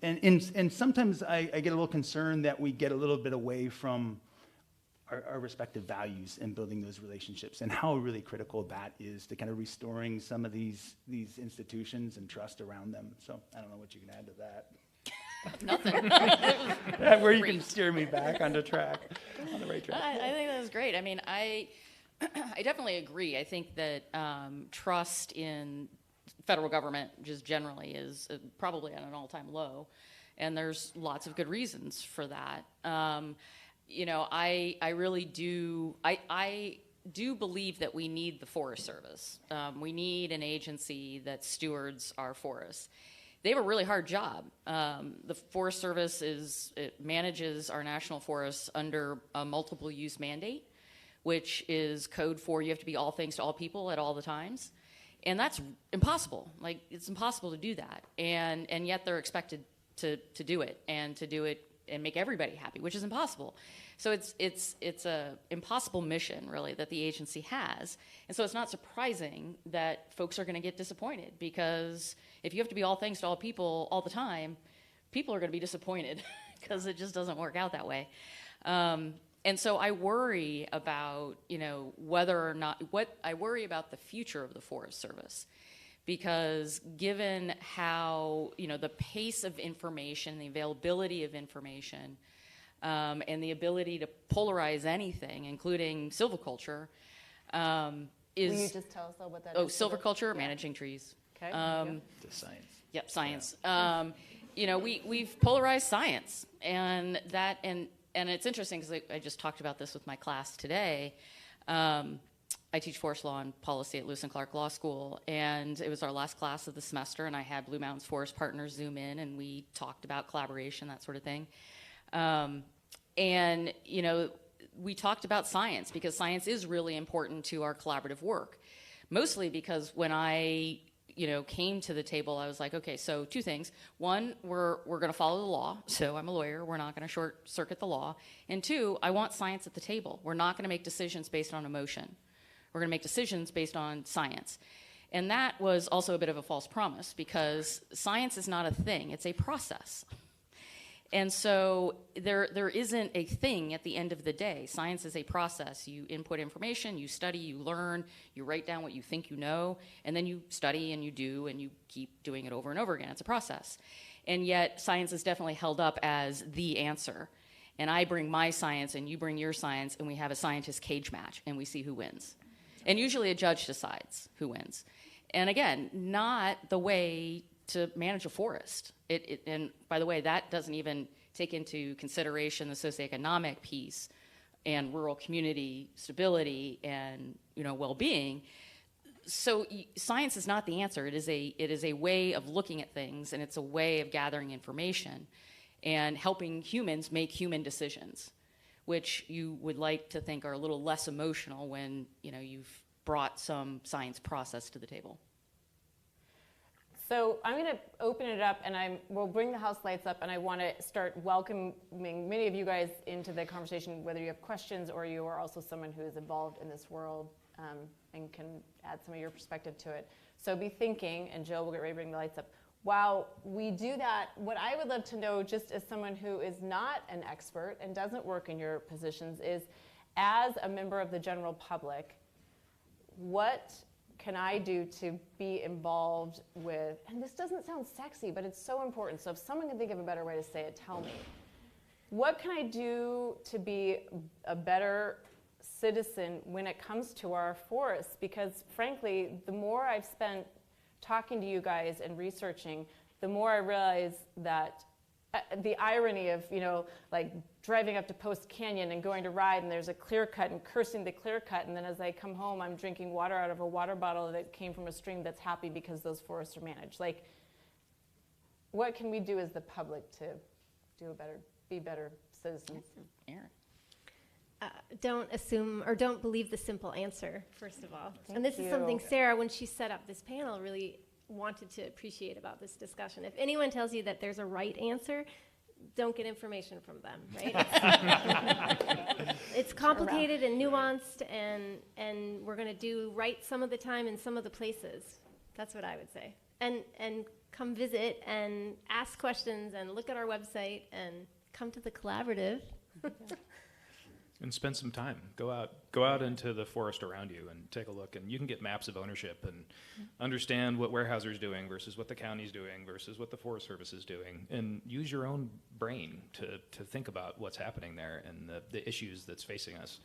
G: sometimes I get a little concerned that we get a little bit away from our respective values in building those relationships, and how really critical that is to kind of restoring some of these institutions and trust around them. So I don't know what you can add to that.
D: Nothing.
G: Where you can steer me back on the track, on the right track.
D: I think that was great. I mean, I definitely agree. I think that trust in federal government just generally is probably at an all-time low, and there's lots of good reasons for that. I really do. I do believe that we need the Forest Service. We need an agency that stewards our forests. They have a really hard job. The Forest Service manages our national forests under a multiple use mandate, which is code for you have to be all things to all people at all the times. And that's impossible. Like, it's impossible to do that. And yet they're expected to do it and make everybody happy, which is impossible. So it's a impossible mission, really, that the agency has. And so it's not surprising that folks are going to get disappointed, because if you have to be all things to all people all the time, people are going to be disappointed because it just doesn't work out that way. And so I worry about, whether or not, I worry about the future of the Forest Service, because given how, the pace of information, the availability of information, and the ability to polarize anything, including silviculture, is...
A: Will you just tell us all what that is?
D: Oh, silviculture, managing trees.
A: Okay.
G: The science.
D: Yep, science. Yeah. We've polarized science, and it's interesting because I just talked about this with my class today. I teach forest law and policy at Lewis and Clark Law School, and it was our last class of the semester, and I had Blue Mountains Forest Partners Zoom in, and we talked about collaboration, that sort of thing. We talked about science, because science is really important to our collaborative work, mostly because when I came to the table, I was like, okay, so two things. One, we're going to follow the law. So I'm a lawyer. We're not going to short circuit the law. And two, I want science at the table. We're not going to make decisions based on emotion. We're going to make decisions based on science. And that was also a bit of a false promise, because science is not a thing. It's a process. And so there isn't a thing at the end of the day. Science is a process. You input information, you study, you learn, you write down what you think you know, and then you study and you do, and you keep doing it over and over again. It's a process. And yet science is definitely held up as the answer. And I bring my science and you bring your science, and we have a scientist cage match, and we see who wins. And usually a judge decides who wins. And again, not the way to manage a forest. And by the way, that doesn't even take into consideration the socioeconomic piece and rural community stability and well-being. So science is not the answer. It is a way of looking at things, and it's a way of gathering information and helping humans make human decisions, which you would like to think are a little less emotional when you've brought some science process to the table.
A: So I'm going to open it up, and we'll bring the house lights up, and I want to start welcoming many of you guys into the conversation, whether you have questions or you are also someone who is involved in this world and can add some of your perspective to it. So be thinking, and Jill will get ready to bring the lights up. While we do that, what I would love to know, just as someone who is not an expert and doesn't work in your positions, is as a member of the general public, what can I do to be involved with, and this doesn't sound sexy, but it's so important. So if someone can think of a better way to say it, tell me. What can I do to be a better citizen when it comes to our forests? Because frankly, the more I've spent talking to you guys and researching, the more I realize that the irony of, driving up to Post Canyon and going to ride, and there's a clear cut and cursing the clear cut, and then as I come home, I'm drinking water out of a water bottle that came from a stream that's happy because those forests are managed. Like, what can we do as the public to be better citizens?
D: Erin.
F: Don't assume or don't believe the simple answer, first of all.
A: Thank
F: and this
A: you.
F: is something Sarah, when she set up this panel, really wanted to appreciate about this discussion. If anyone tells you that there's a right answer, don't get information from them, right? It's complicated and nuanced, and we're going to do right some of the time in some of the places. That's what I would say. And come visit and ask questions and look at our website and come to the collaborative.
E: And spend some time. Go out into the forest around you and take a look. And you can get maps of ownership and understand what Weyerhaeuser's doing versus what the county's doing versus what the Forest Service is doing. And use your own brain to think about what's happening there and the issues that's facing us.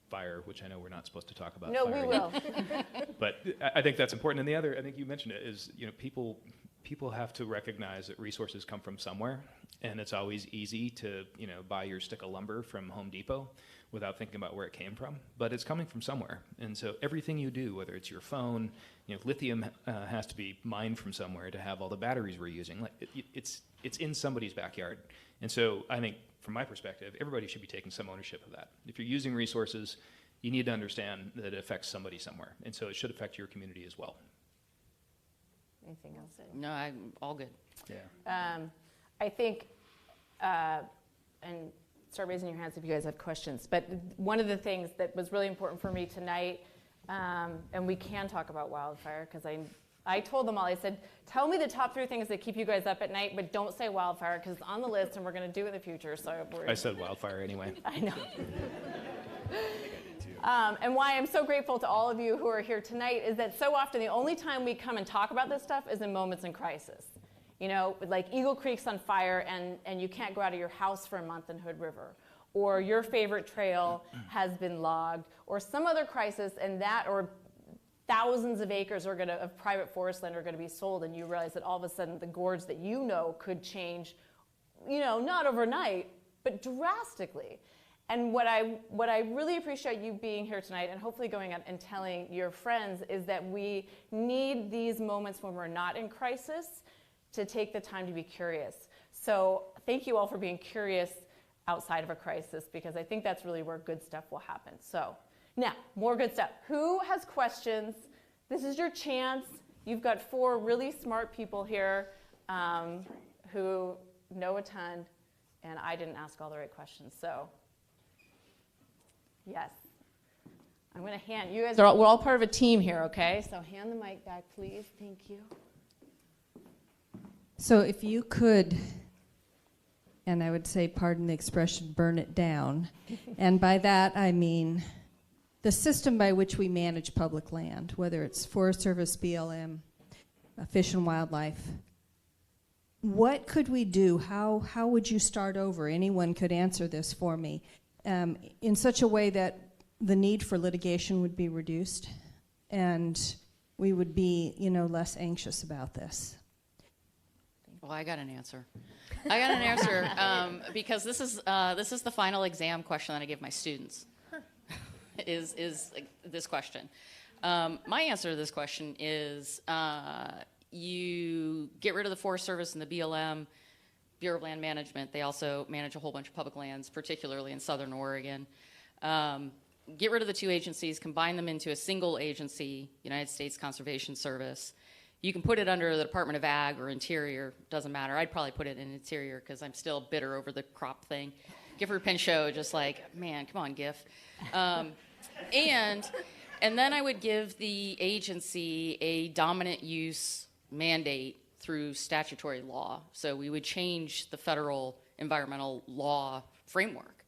E: Fire, which I know we're not supposed to talk about.
A: No,
E: fire
A: we
E: again.
A: will.
E: But I think that's important. And the other, I think you mentioned it, is people have to recognize that resources come from somewhere, and it's always easy to buy your stick of lumber from Home Depot without thinking about where it came from. But it's coming from somewhere, and so everything you do, whether it's your phone, lithium has to be mined from somewhere to have all the batteries we're using. Like it's in somebody's backyard, and so I think from my perspective, everybody should be taking some ownership of that. If you're using resources, you need to understand that it affects somebody somewhere, and so it should affect your community as well.
A: Anything else?
D: No, I'm all good.
E: Yeah.
A: I think, and start raising your hands if you guys have questions, but one of the things that was really important for me tonight, and we can talk about wildfire, because I told them all, I said, tell me the top 3 things that keep you guys up at night, but don't say wildfire, because it's on the list and we're going to do it in the future. So
E: I said wildfire anyway.
A: I know. And why I'm so grateful to all of you who are here tonight is that so often the only time we come and talk about this stuff is in moments in crisis. Like Eagle Creek's on fire and you can't go out of your house for a month in Hood River. Or your favorite trail has been logged. Or some other crisis, or thousands of acres of private forest land are going to be sold, and you realize that all of a sudden the gorge that could change, not overnight, but drastically. And what I really appreciate you being here tonight and hopefully going out and telling your friends is that we need these moments when we're not in crisis to take the time to be curious. So thank you all for being curious outside of a crisis, because I think that's really where good stuff will happen. So now, more good stuff. Who has questions? This is your chance. You've got 4 really smart people here who know a ton, and I didn't ask all the right questions. So yes. I'm going to hand, we're all part of a team here, okay? So hand the mic back, please. Thank you.
H: So if you could, and I would say, pardon the expression, burn it down. And by that I mean the system by which we manage public land, whether it's Forest Service, BLM, Fish and Wildlife. What could we do? How would you start over? Anyone could answer this for me. In such a way that the need for litigation would be reduced and we would be, less anxious about this.
D: Well, I got an answer. Because this is the final exam question that I give my students. Is this question? My answer to this question is you get rid of the Forest Service and the BLM, Bureau of Land Management. They also manage a whole bunch of public lands, particularly in southern Oregon. Get rid of the 2 agencies, combine them into a single agency, United States Conservation Service. You can put it under the Department of Ag or Interior, doesn't matter. I'd probably put it in Interior because I'm still bitter over the crop thing. Gifford Pinchot, just like, man, come on, Giff. And then I would give the agency a dominant use mandate through statutory law. So we would change the federal environmental law framework.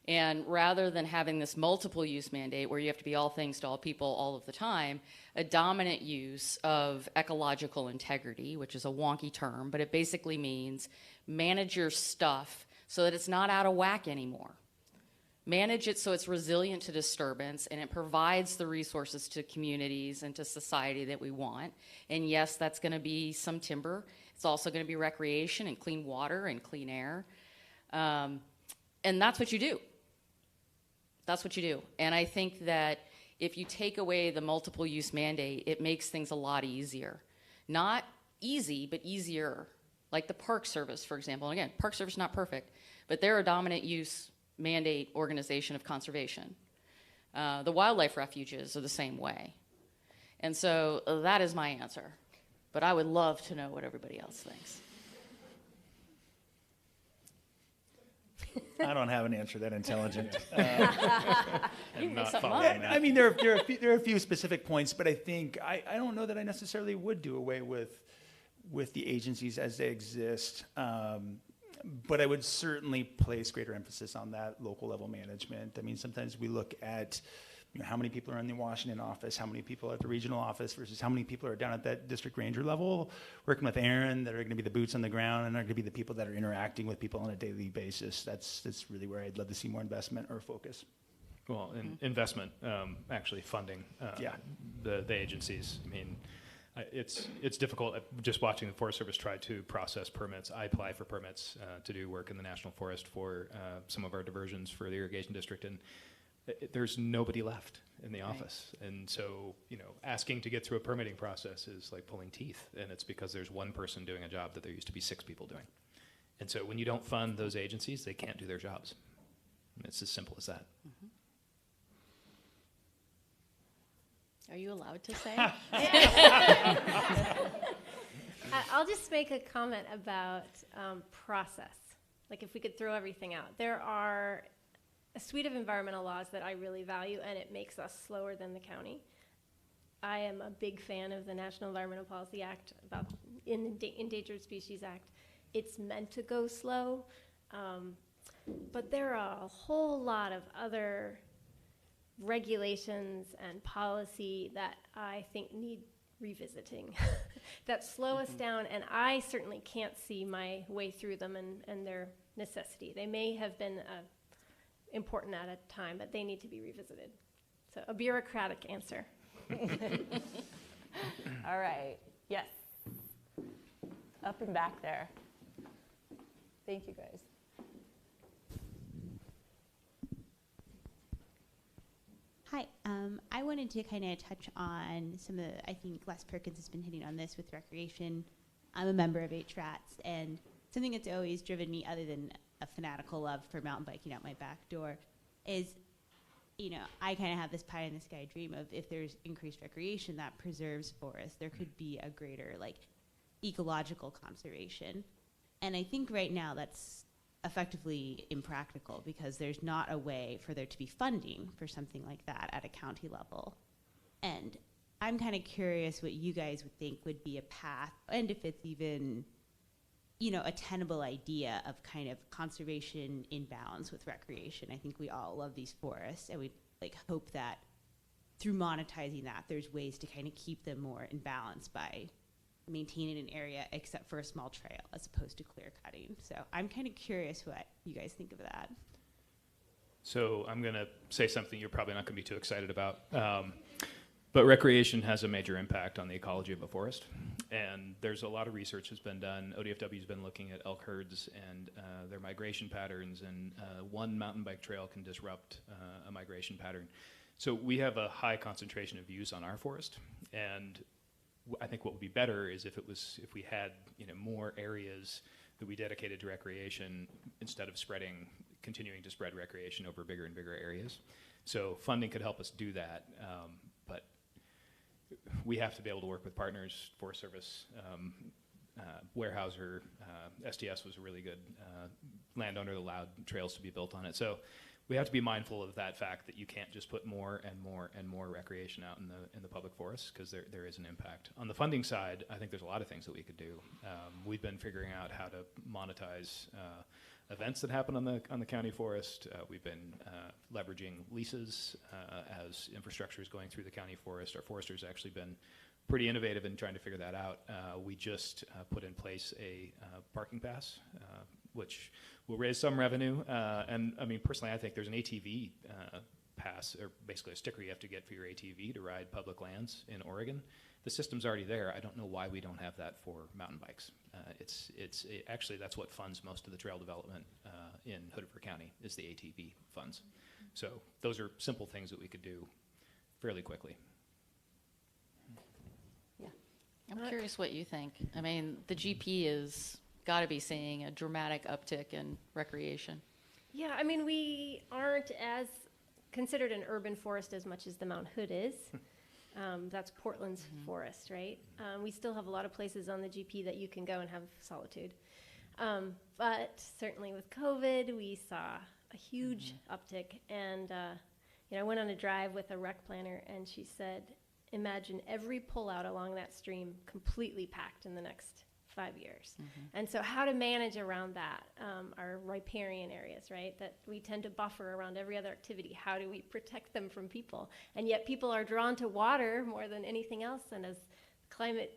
D: And rather than having this multiple use mandate where you have to be all things to all people all of the time, a dominant use of ecological integrity, which is a wonky term, but it basically means manage your stuff so that it's not out of whack anymore. Manage it so it's resilient to disturbance and it provides the resources to communities and to society that we want. And yes, that's going to be some timber. It's also going to be recreation and clean water and clean air. And that's what you do. That's what you do. And I think that if you take away the multiple use mandate, it makes things a lot easier. Not easy, but easier. Like the Park Service, for example. And again, Park Service not perfect, but they're a dominant use mandate organization of conservation. The wildlife refuges are the same way. And so that is my answer. But I would love to know what everybody else thinks.
G: I don't have an answer that intelligent.
D: You can make something up.
G: I mean, there are a few specific points, but I think I don't know that I necessarily would do away with the agencies as they exist. But I would certainly place greater emphasis on that local level management. I mean, sometimes we look at how many people are in the Washington office, how many people are at the regional office versus how many people are down at that district ranger level, working with Erin, that are going to be the boots on the ground and are going to be the people that are interacting with people on a daily basis. That's really where I'd love to see more investment or focus.
E: Well, investment, actually funding the agencies. I mean, it's difficult. Just watching the Forest Service try to process permits. I apply for permits to do work in the National Forest for some of our diversions for the irrigation district, and there's nobody left in the office. And so, asking to get through a permitting process is like pulling teeth, and it's because there's one person doing a job that there used to be 6 people doing. And so when you don't fund those agencies, they can't do their jobs. It's as simple as that.
D: Mm-hmm. Are you allowed to say?
F: I'll just make a comment about process. Like if we could throw everything out. There are a suite of environmental laws that I really value, and it makes us slower than the county. I am a big fan of the National Environmental Policy Act, about Endangered Species Act. It's meant to go slow, but there are a whole lot of other regulations and policy that I think need revisiting that slow us down, and I certainly can't see my way through them and their necessity. They may have been important at a time, but they need to be revisited. So a bureaucratic answer.
A: All right. Yes. Up and back there. Thank you, guys.
I: Hi, I wanted to kind of touch on some of the, I think Les Perkins has been hitting on this with recreation. I'm a member of HRATS, and something that's always driven me, other than a fanatical love for mountain biking out my back door, is, I kind of have this pie in the sky dream of if there's increased recreation that preserves forests, there could be a greater, ecological conservation. And I think right now that's effectively impractical because there's not a way for there to be funding for something like that at a county level. And I'm kind of curious what you guys would think would be a path, and if it's even, a tenable idea of kind of conservation in balance with recreation. I think we all love these forests, and we hope that through monetizing that, there's ways to kind of keep them more in balance by maintaining an area except for a small trail as opposed to clear cutting. So I'm kind of curious what you guys think of that.
E: So I'm going to say something you're probably not going to be too excited about. But recreation has a major impact on the ecology of a forest. And there's a lot of research that's been done. ODFW has been looking at elk herds and their migration patterns, and one mountain bike trail can disrupt a migration pattern. So we have a high concentration of use on our forest, and I think what would be better is if we had more areas that we dedicated to recreation instead of continuing to spread recreation over bigger and bigger areas. So funding could help us do that, but we have to be able to work with partners. Forest Service, Weyerhaeuser, STS was a really good landowner that allowed trails to be built on it. So we have to be mindful of that fact that you can't just put more and more and more recreation out in the public forests, because there is an impact. On the funding side, I think there's a lot of things that we could do. We've been figuring out how to monetize events that happen on the county forest. We've been leveraging leases as infrastructure is going through the county forest. Our foresters actually been pretty innovative in trying to figure that out. We just put in place a parking pass, which will raise some revenue. And I mean, personally, I think there's an ATV pass, or basically a sticker you have to get for your ATV to ride public lands in Oregon. The system's already there. I don't know why we don't have that for mountain bikes. Actually, that's what funds most of the trail development in Hood River County, is the ATV funds. So those are simple things that we could do fairly quickly.
D: I'm curious what you think. I mean, the GP is got to be seeing a dramatic uptick in recreation.
F: Yeah, I mean, we aren't as considered an urban forest as much as the Mount Hood is. That's Portland's forest, right? We still have a lot of places on the GP that you can go and have solitude. But certainly with COVID, we saw a huge uptick. And, I went on a drive with a rec planner, and she said, imagine every pullout along that stream completely packed in the next 5 years. And so how to manage around that are riparian areas, right, that we tend to buffer around every other activity. How do we protect them from people? And yet people are drawn to water more than anything else. And as climate,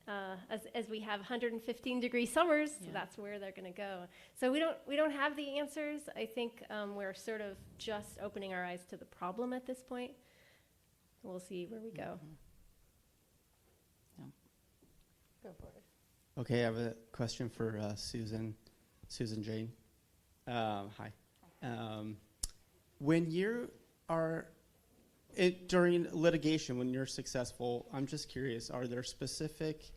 F: as we have 115-degree summers, that's where they're going to go. So we don't have the answers. I think we're sort of just opening our eyes to the problem at this point. We'll see where we go. Go for it.
J: Okay, I have a question for Susan Jane. Hi. When you are during litigation, when you're successful, I'm just curious, are there specific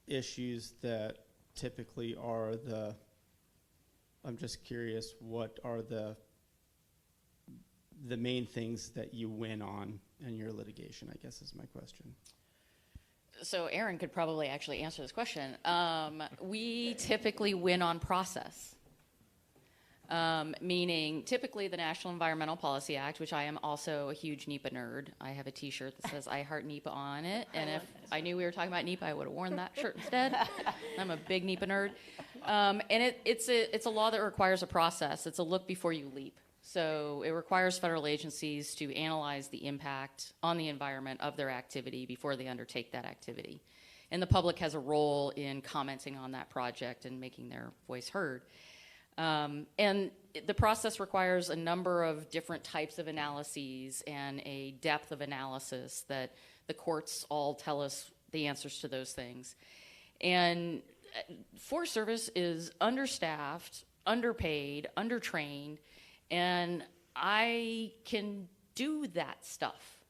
J: issues that typically are I'm just curious, what are the main things that you win on in your litigation, I guess is my question.
D: So Erin could probably actually answer this question. We typically win on process, meaning typically the National Environmental Policy Act, which I am also a huge NEPA nerd. I have a T-shirt that says I heart NEPA on it, and if I knew we were talking about NEPA, I would have worn that shirt instead. I'm a big NEPA nerd. And it's a law that requires a process. It's a look before you leap. So it requires federal agencies to analyze the impact on the environment of their activity before they undertake that activity. And the public has a role in commenting on that project and making their voice heard. And the process requires a number of different types of analyses and a depth of analysis that the courts all tell us the answers to those things. And Forest Service is understaffed, underpaid, undertrained, and I can do that stuff.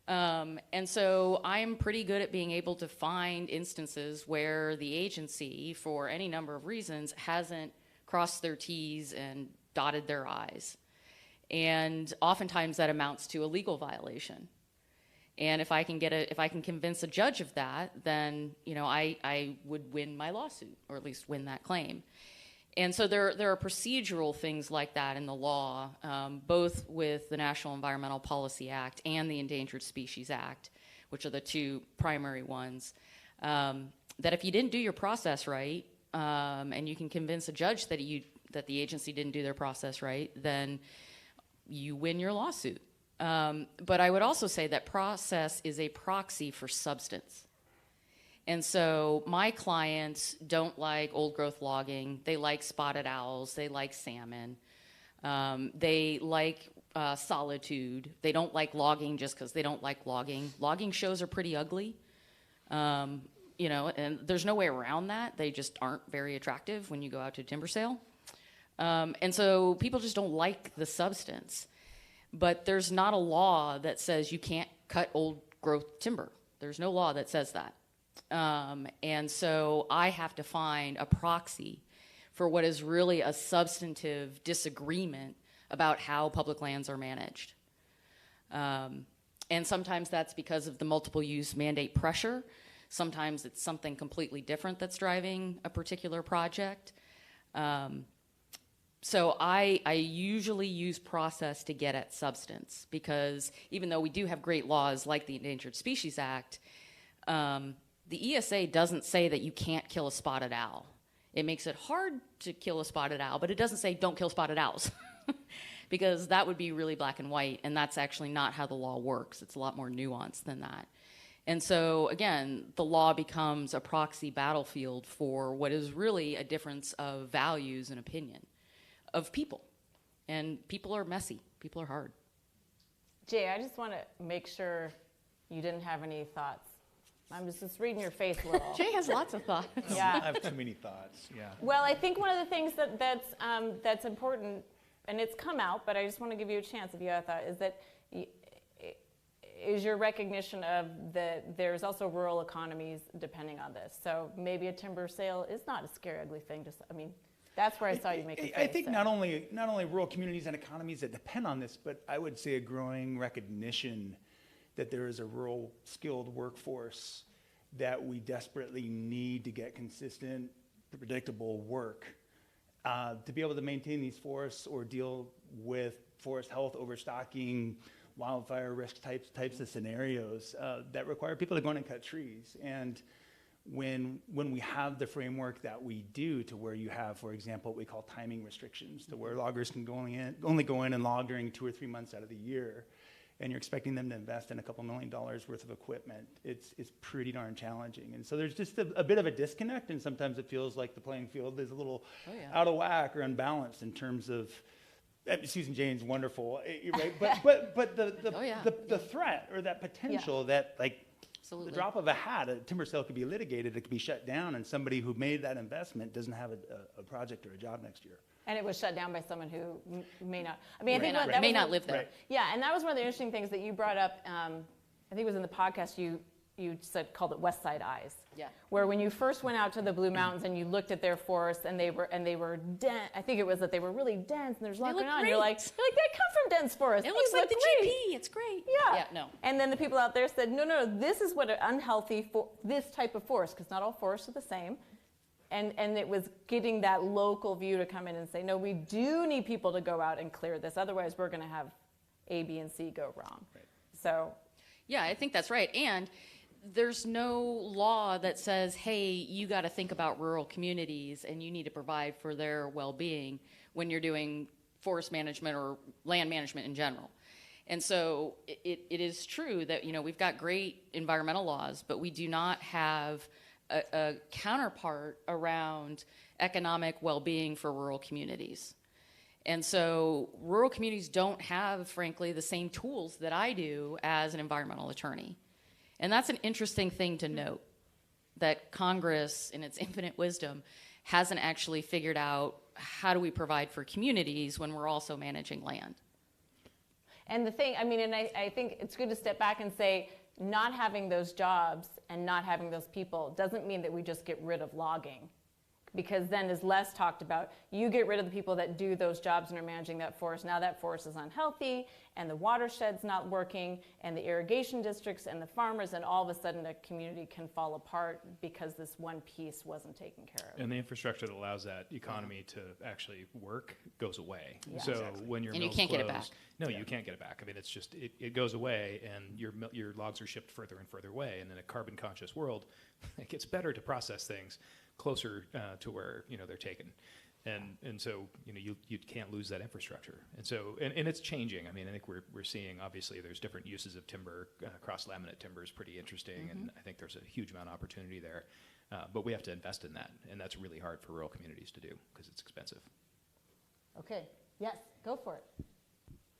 D: And so I'm pretty good at being able to find instances where the agency, for any number of reasons, hasn't crossed their T's and dotted their I's. And oftentimes that amounts to a legal violation. And if I can convince a judge of that, then I would win my lawsuit, or at least win that claim. And so there are procedural things like that in the law, both with the National Environmental Policy Act and the Endangered Species Act, which are the two primary ones, that if you didn't do your process right, and you can convince a judge that the agency didn't do their process right, then you win your lawsuit. But I would also say that process is a proxy for substance. And so my clients don't like old growth logging. They like spotted owls. They like salmon. They like solitude. They don't like logging just because they don't like logging. Logging shows are pretty ugly. And there's no way around that. They just aren't very attractive when you go out to a timber sale. And so people just don't like the substance. But there's not a law that says you can't cut old growth timber. There's no law that says that. And so I have to find a proxy for what is really a substantive disagreement about how public lands are managed. And sometimes that's because of the multiple use mandate pressure. Sometimes it's something completely different that's driving a particular project. So I usually use process to get at substance, because even though we do have great laws like the Endangered Species Act, the ESA doesn't say that you can't kill a spotted owl. It makes it hard to kill a spotted owl, but it doesn't say don't kill spotted owls, because that would be really black and white, and that's actually not how the law works. It's a lot more nuanced than that. And so, again, the law becomes a proxy battlefield for what is really a difference of values and opinion of people. And people are messy. People are hard.
A: Jay, I just want to make sure you didn't have any thoughts. I'm just reading your face a little.
D: Jay has lots of thoughts.
A: Yeah.
G: I have too many thoughts, yeah.
A: Well, I think one of the things that's important, and it's come out, but I just want to give you a chance if you have a thought, is that is your recognition of that there's also rural economies depending on this. So maybe a timber sale is not a scary, ugly thing. That's where I saw you make a face.
G: I think not only rural communities and economies that depend on this, but I would say a growing recognition that there is a rural skilled workforce that we desperately need to get consistent, predictable work to be able to maintain these forests or deal with forest health, overstocking, wildfire risk types of scenarios that require people to go in and cut trees. And when we have the framework that we do, to where you have, for example, what we call timing restrictions, to where loggers can only go in and log during 2 or 3 months out of the year, and you're expecting them to invest in a couple $1 million worth of equipment, it's pretty darn challenging. And so there's just a bit of a disconnect, and sometimes it feels like the playing field is a little out of whack or unbalanced in terms of. Susan Jane's wonderful, right? But the threat or that potential that, like,
D: Absolutely.
G: the drop of a hat, a timber sale could be litigated, it could be shut down, and somebody who made that investment doesn't have a project or a job next year.
A: And it was shut down by someone who may not. I mean, I think
D: Right.
A: that
D: May
A: was
D: not live there.
G: Right.
A: Yeah, and that was one of the interesting things that you brought up. I think it was in the podcast you said called it West Side Eyes.
D: Yeah.
A: Where when you first went out to the Blue Mountains and you looked at their forests and they were dense. I think it was that they were really dense and there's a lot
D: They
A: going
D: look
A: on.
D: great.
A: You're like they come from dense forests.
D: It looks
A: These
D: like the
A: look great.
D: GP. It's great.
A: Yeah.
D: No.
A: And then the people out there said, no, this is what an unhealthy this type of forest, because not all forests are the same. And it was getting that local view to come in and say, no, we do need people to go out and clear this. Otherwise, we're going to have A, B, and C go wrong.
G: Right.
A: So.
D: Yeah, I think that's right. And there's no law that says, hey, you got to think about rural communities and you need to provide for their well-being when you're doing forest management or land management in general. And so it is true that, we've got great environmental laws, but we do not have a counterpart around economic well-being for rural communities. And so rural communities don't have, frankly, the same tools that I do as an environmental attorney. And that's an interesting thing to note, that Congress, in its infinite wisdom, hasn't actually figured out how do we provide for communities when we're also managing land.
A: And the thing, I think it's good to step back and say, not having those jobs and not having those people doesn't mean that we just get rid of logging. Because then, as Les talked about, you get rid of the people that do those jobs and are managing that forest. Now that forest is unhealthy, and the watershed's not working, and the irrigation districts and the farmers, and all of a sudden a community can fall apart because this one piece wasn't taken care of.
E: And the infrastructure that allows that economy to actually work goes away.
A: Yeah.
E: So
A: Exactly.
E: when your
D: And you
E: mills
D: can't get it
E: close-
D: back.
E: No, you can't get it back. I mean, it's just it goes away, and your logs are shipped further and further away. And in a carbon-conscious world, it gets better to process things closer to where they're taken. And so you can't lose that infrastructure. And so and it's changing. I mean, I think we're seeing, obviously there's different uses of timber. Cross laminate timber is pretty interesting, and I think there's a huge amount of opportunity there. But we have to invest in that, and that's really hard for rural communities to do because it's expensive.
A: Okay. Yes. Go for it.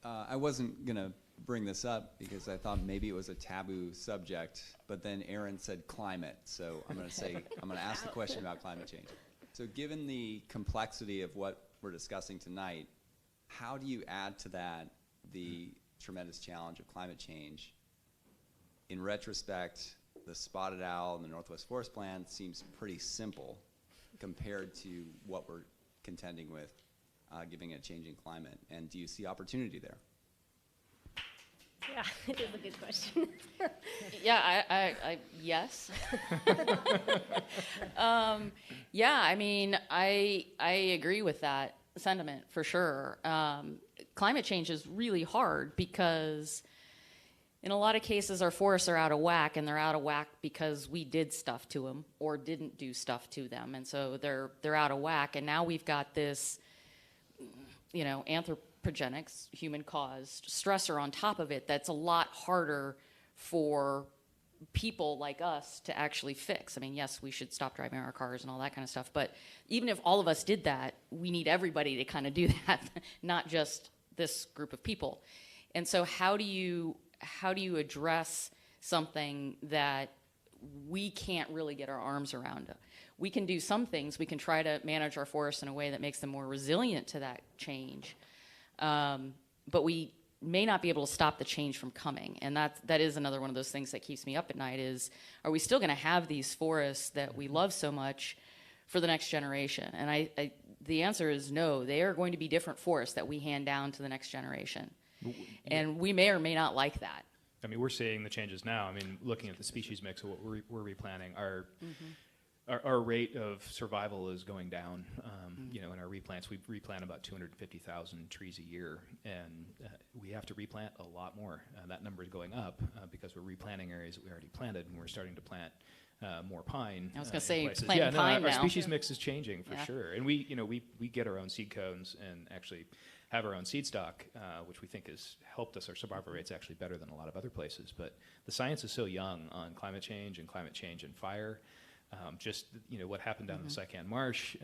K: I wasn't going to bring this up because I thought maybe it was a taboo subject, but then Erin said climate. So I'm going to ask the question about climate change. So given the complexity of what we're discussing tonight, how do you add to that the tremendous challenge of climate change? In retrospect, the spotted owl and the Northwest Forest Plan seems pretty simple compared to what we're contending with, given a changing climate. And do you see opportunity there?
F: Yeah, it is a good question.
D: Yeah, I yes. Yeah, I mean, I agree with that sentiment for sure. Climate change is really hard because in a lot of cases our forests are out of whack, and they're out of whack because we did stuff to them or didn't do stuff to them, and so they're out of whack. And now we've got this, anthropogenic, human-caused stressor on top of it that's a lot harder for people like us to actually fix. I mean, yes, we should stop driving our cars and all that kind of stuff, but even if all of us did that, we need everybody to kind of do that, not just this group of people. And so how do you address something that we can't really get our arms around? We can do some things. We can try to manage our forests in a way that makes them more resilient to that change, but we may not be able to stop the change from coming. And that is another one of those things that keeps me up at night is, are we still going to have these forests that we love so much for the next generation? And the answer is no. They are going to be different forests that we hand down to the next generation. And we may or may not like that.
E: I mean, we're seeing the changes now. I mean, looking at the species mix of what we're replanting, our rate of survival is going down. You know, in our replants, we replant about 250,000 trees a year, and we have to replant a lot more. That number is going up because we're replanting areas that we already planted, and we're starting to plant more pine.
D: I was going to say
E: places.
D: planting pine
E: our
D: now.
E: species mix is changing for sure, and we get our own seed cones and actually have our own seed stock, which we think has helped us. Our survival rate's actually better than a lot of other places. But the science is so young on climate change and fire. Just what happened down in the Saikan Marsh.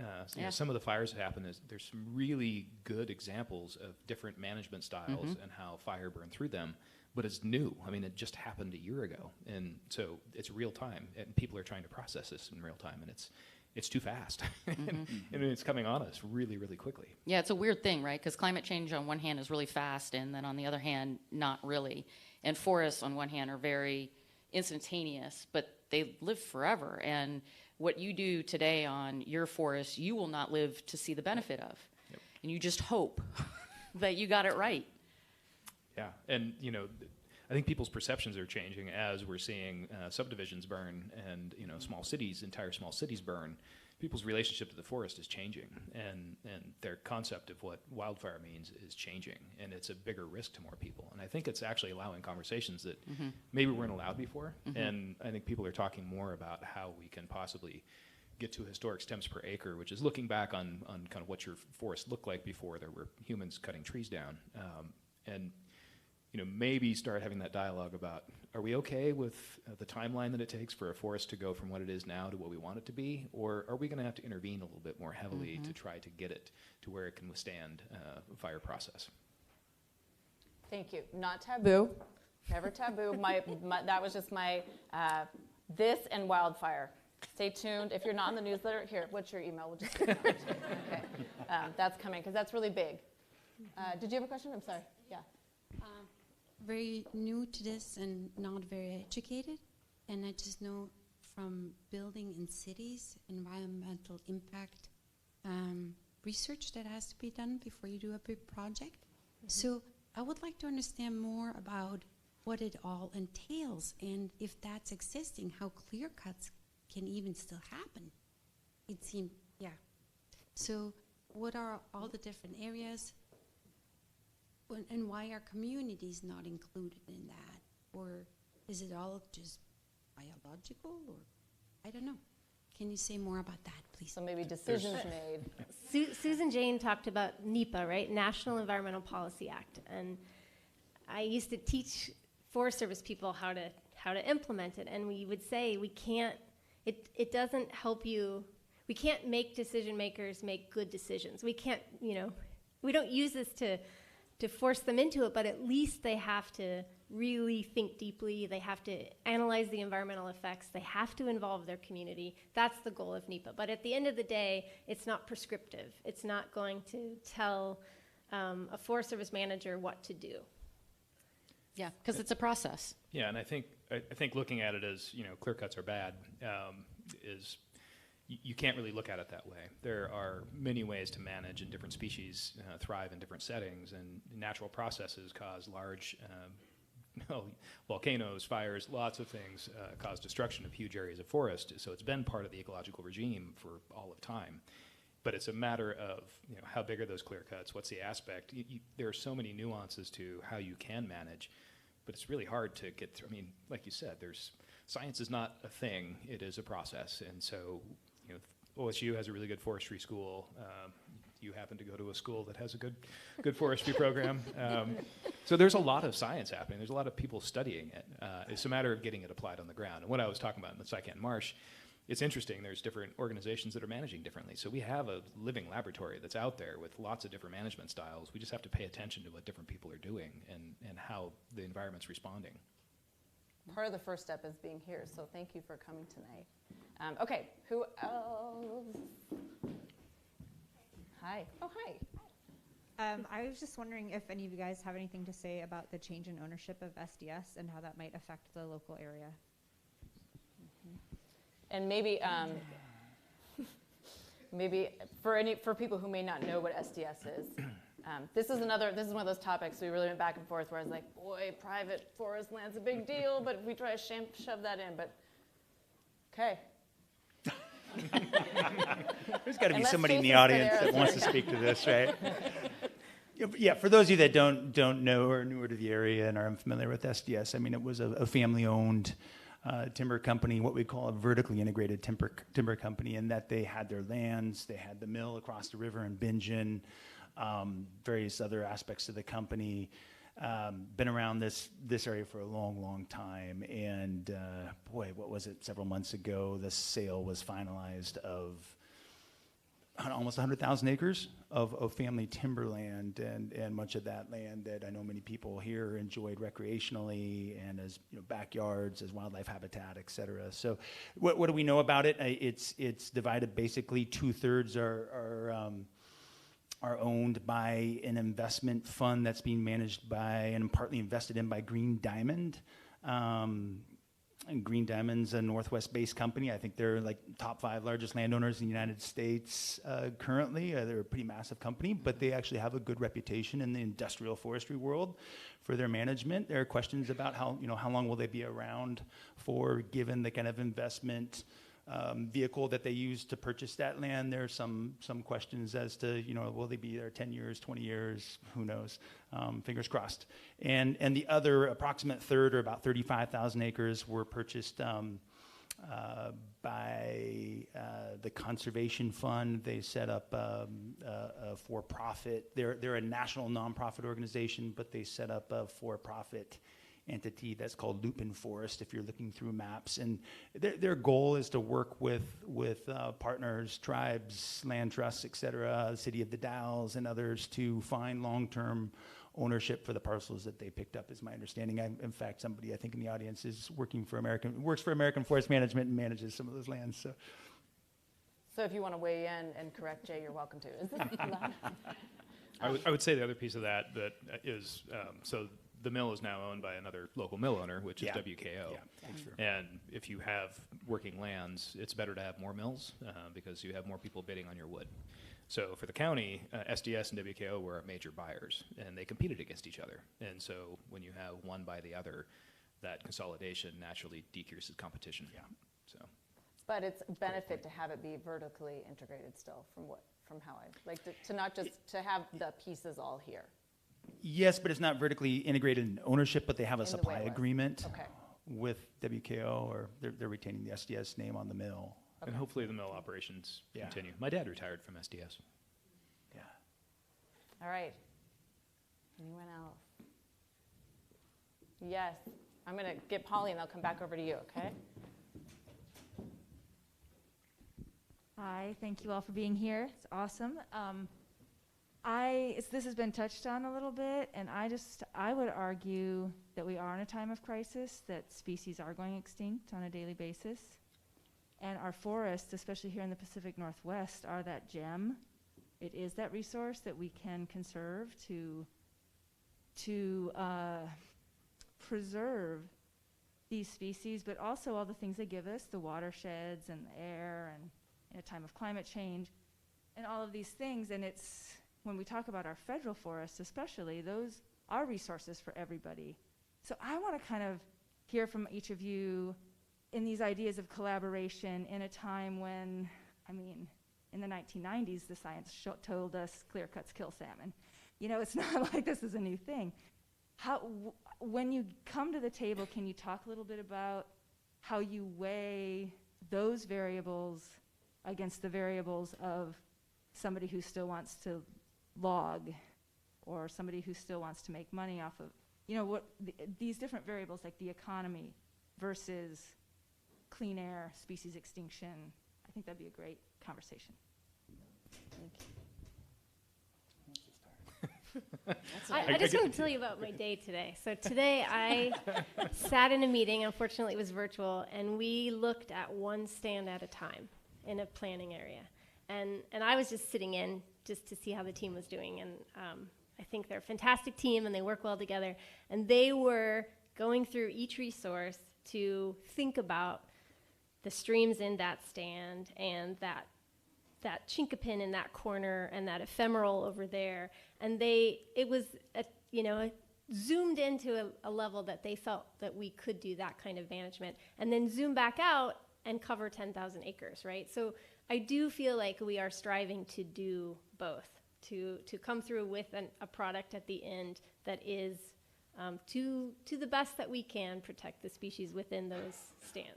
E: Some of the fires that happen there's some really good examples of different management styles and how fire burned through them. But it's new. I mean, it just happened a year ago, and so it's real time, and people are trying to process this in real time, and it's too fast, and it's coming on us really, really quickly.
D: Yeah, it's a weird thing, right? Because climate change on one hand is really fast, and then on the other hand, not really. And forests on one hand are very instantaneous, but they live forever. And what you do today on your forest, you will not live to see the benefit of. Yep. And you just hope that you got it right.
E: Yeah, and I think people's perceptions are changing as we're seeing subdivisions burn and entire small cities burn. People's relationship to the forest is changing, and their concept of what wildfire means is changing, and it's a bigger risk to more people. And I think it's actually allowing conversations that maybe weren't allowed before. And I think people are talking more about how we can possibly get to historic stems per acre, which is looking back on kind of what your forest looked like before there were humans cutting trees down, and maybe start having that dialogue about, are we okay with the timeline that it takes for a forest to go from what it is now to what we want it to be? Or are we going to have to intervene a little bit more heavily to try to get it to where it can withstand a fire process?
A: Thank you. Not taboo. Never taboo. That was just my this and wildfire. Stay tuned. If you're not on the newsletter, here, what's your email? We'll just okay. That's coming, because that's really big. Did you have a question? I'm sorry. Yeah.
L: Very new to this and not very educated, and I just know from building in cities, environmental impact research that has to be done before you do a big project. So I would like to understand more about what it all entails, and if that's existing, how clear cuts can even still happen. It seemed, So what are all the different areas? And why are communities not included in that? Or is it all just biological? Or I don't know. Can you say more about that, please?
A: So maybe decisions made.
F: Susan Jane talked about NEPA, right? National Environmental Policy Act. And I used to teach Forest Service people how to implement it. And we would say we can't, it doesn't help you, we can't make decision makers make good decisions. We can't, we don't use this to force them into it, but at least they have to really think deeply. They have to analyze the environmental effects. They have to involve their community. That's the goal of NEPA. But at the end of the day, it's not prescriptive. It's not going to tell a Forest Service manager what to do.
D: Yeah, because it's a process.
E: Yeah, and I think looking at it as clear cuts are bad is. You can't really look at it that way. There are many ways to manage, and different species thrive in different settings, and natural processes cause large volcanoes, fires, lots of things cause destruction of huge areas of forest. So it's been part of the ecological regime for all of time. But it's a matter of how big are those clear cuts, what's the aspect. There are so many nuances to how you can manage, but it's really hard to get through. I mean, like you said, science is not a thing, it is a process. And so OSU has a really good forestry school. You happen to go to a school that has a good forestry program. So there's a lot of science happening. There's a lot of people studying it. It's a matter of getting it applied on the ground. And what I was talking about in the Sycan Marsh, it's interesting. There's different organizations that are managing differently. So we have a living laboratory that's out there with lots of different management styles. We just have to pay attention to what different people are doing and how the environment's responding.
A: Part of the first step is being here, so thank you for coming tonight. Okay, who else? Hi. Oh, hi.
M: I was just wondering if any of you guys have anything to say about the change in ownership of SDS and how that might affect the local area.
A: And maybe, maybe for people who may not know what SDS is, this is one of those topics we really went back and forth where I was like, boy, private forest land's a big deal, but if we try to shove that in, but okay.
G: There's got to be somebody in the audience that wants to speak to this, right? Yeah, for those of you that don't know or are newer to the area and are unfamiliar with SDS, I mean, it was a family-owned timber company, what we call a vertically integrated timber company, in that they had their lands, they had the mill across the river in Bingen, various other aspects of the company. Been around this area for a long time, and boy, what was it? Several months ago, the sale was finalized of almost 100,000 acres of family timberland, and much of that land that I know many people here enjoyed recreationally and as backyards, as wildlife habitat, et cetera. So what do we know about it? It's divided basically 2/3 are owned by an investment fund that's being managed by and partly invested in by Green Diamond. And Green Diamond's a Northwest-based company. I think they're like top 5 largest landowners in the United States currently. They're a pretty massive company, but they actually have a good reputation in the industrial forestry world for their management. There are questions about how long will they be around for, given the kind of investment vehicle that they use to purchase that land. There's some questions as to, will they be there 10 years, 20 years, who knows, fingers crossed. And the other approximate third, or about 35,000 acres, were purchased by the Conservation Fund. They set up a for-profit, they're a national nonprofit organization, but they set up a for-profit entity that's called Lupin Forest, if you're looking through maps. And their goal is to work with partners, tribes, land trusts, et cetera, the City of the Dalles and others, to find long-term ownership for the parcels that they picked up, is my understanding. In fact, somebody I think in the audience is works for American Forest Management and manages some of those lands.
A: So if you want to weigh in and correct Jay, you're welcome to. Is this loud?
E: I would say the other piece of that is, so the mill is now owned by another local mill owner, which is WKO. Yeah, and if you have working lands, it's better to have more mills because you have more people bidding on your wood. So for the county, SDS and WKO were our major buyers, and they competed against each other. And so when you have one by the other, that consolidation naturally decreases competition. Yeah. So.
A: But it's a benefit to have it be vertically integrated still, from how I like to not just to have the pieces all here.
G: Yes, but it's not vertically integrated in ownership, but they have a supply agreement with WKO, or they're retaining the SDS name on the mill.
E: Okay. And hopefully the mill operations continue. My dad retired from SDS.
G: Yeah.
A: All right. Anyone else? Yes. I'm going to get Polly, and I'll come back over to you, okay?
N: Hi, thank you all for being here. It's awesome. This has been touched on a little bit, and I would argue that we are in a time of crisis, that species are going extinct on a daily basis, and our forests, especially here in the Pacific Northwest, are that gem. It is that resource that we can conserve to preserve these species, but also all the things they give us, the watersheds and the air, and in a time of climate change, and all of these things. And it's, when we talk about our federal forests especially, those are resources for everybody. So I want to kind of hear from each of you in these ideas of collaboration in a time when, in the 1990s, the science told us clear cuts kill salmon. It's not like this is a new thing. When you come to the table, can you talk a little bit about how you weigh those variables against the variables of somebody who still wants to log or somebody who still wants to make money off of, these different variables like the economy versus clean air, species extinction. I think that'd be a great conversation.
F: I just want to tell you about my day today. So today I sat in a meeting, unfortunately it was virtual, and we looked at one stand at a time in a planning area. And I was just sitting in just to see how the team was doing. And I think they're a fantastic team and they work well together. And they were going through each resource to think about the streams in that stand and that chinkapin in that corner and that ephemeral over there. And it was zoomed into a level that they felt that we could do that kind of management, and then zoom back out and cover 10,000 acres, right? So I do feel like we are striving to do both, to come through with a product at the end that is to the best that we can protect the species within those stands.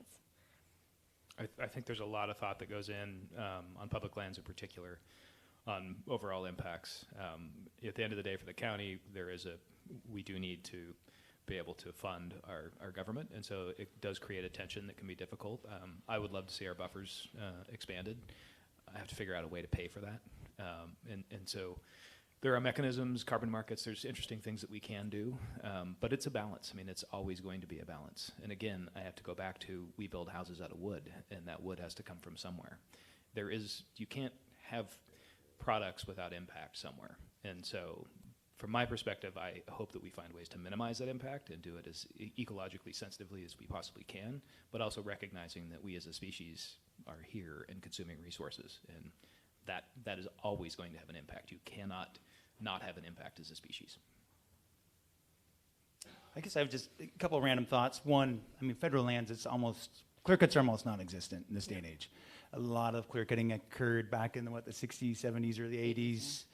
E: I think there's a lot of thought that goes in on public lands in particular on overall impacts. At the end of the day for the county, we do need to be able to fund our government, and so it does create a tension that can be difficult. I would love to see our buffers expanded. I have to figure out a way to pay for that. And so there are mechanisms, carbon markets, there's interesting things that we can do, but it's a balance. I mean, it's always going to be a balance. And again, I have to go back to, we build houses out of wood, and that wood has to come from somewhere. You can't have products without impact somewhere. And so from my perspective, I hope that we find ways to minimize that impact and do it as ecologically sensitively as we possibly can, but also recognizing that we as a species are here and consuming resources, and that is always going to have an impact. You cannot not have an impact as a species.
G: I guess I have just a couple of random thoughts. One, federal lands, clear cuts are almost non-existent in this day and age. A lot of clear cutting occurred back in the 60s, 70s, early 80s,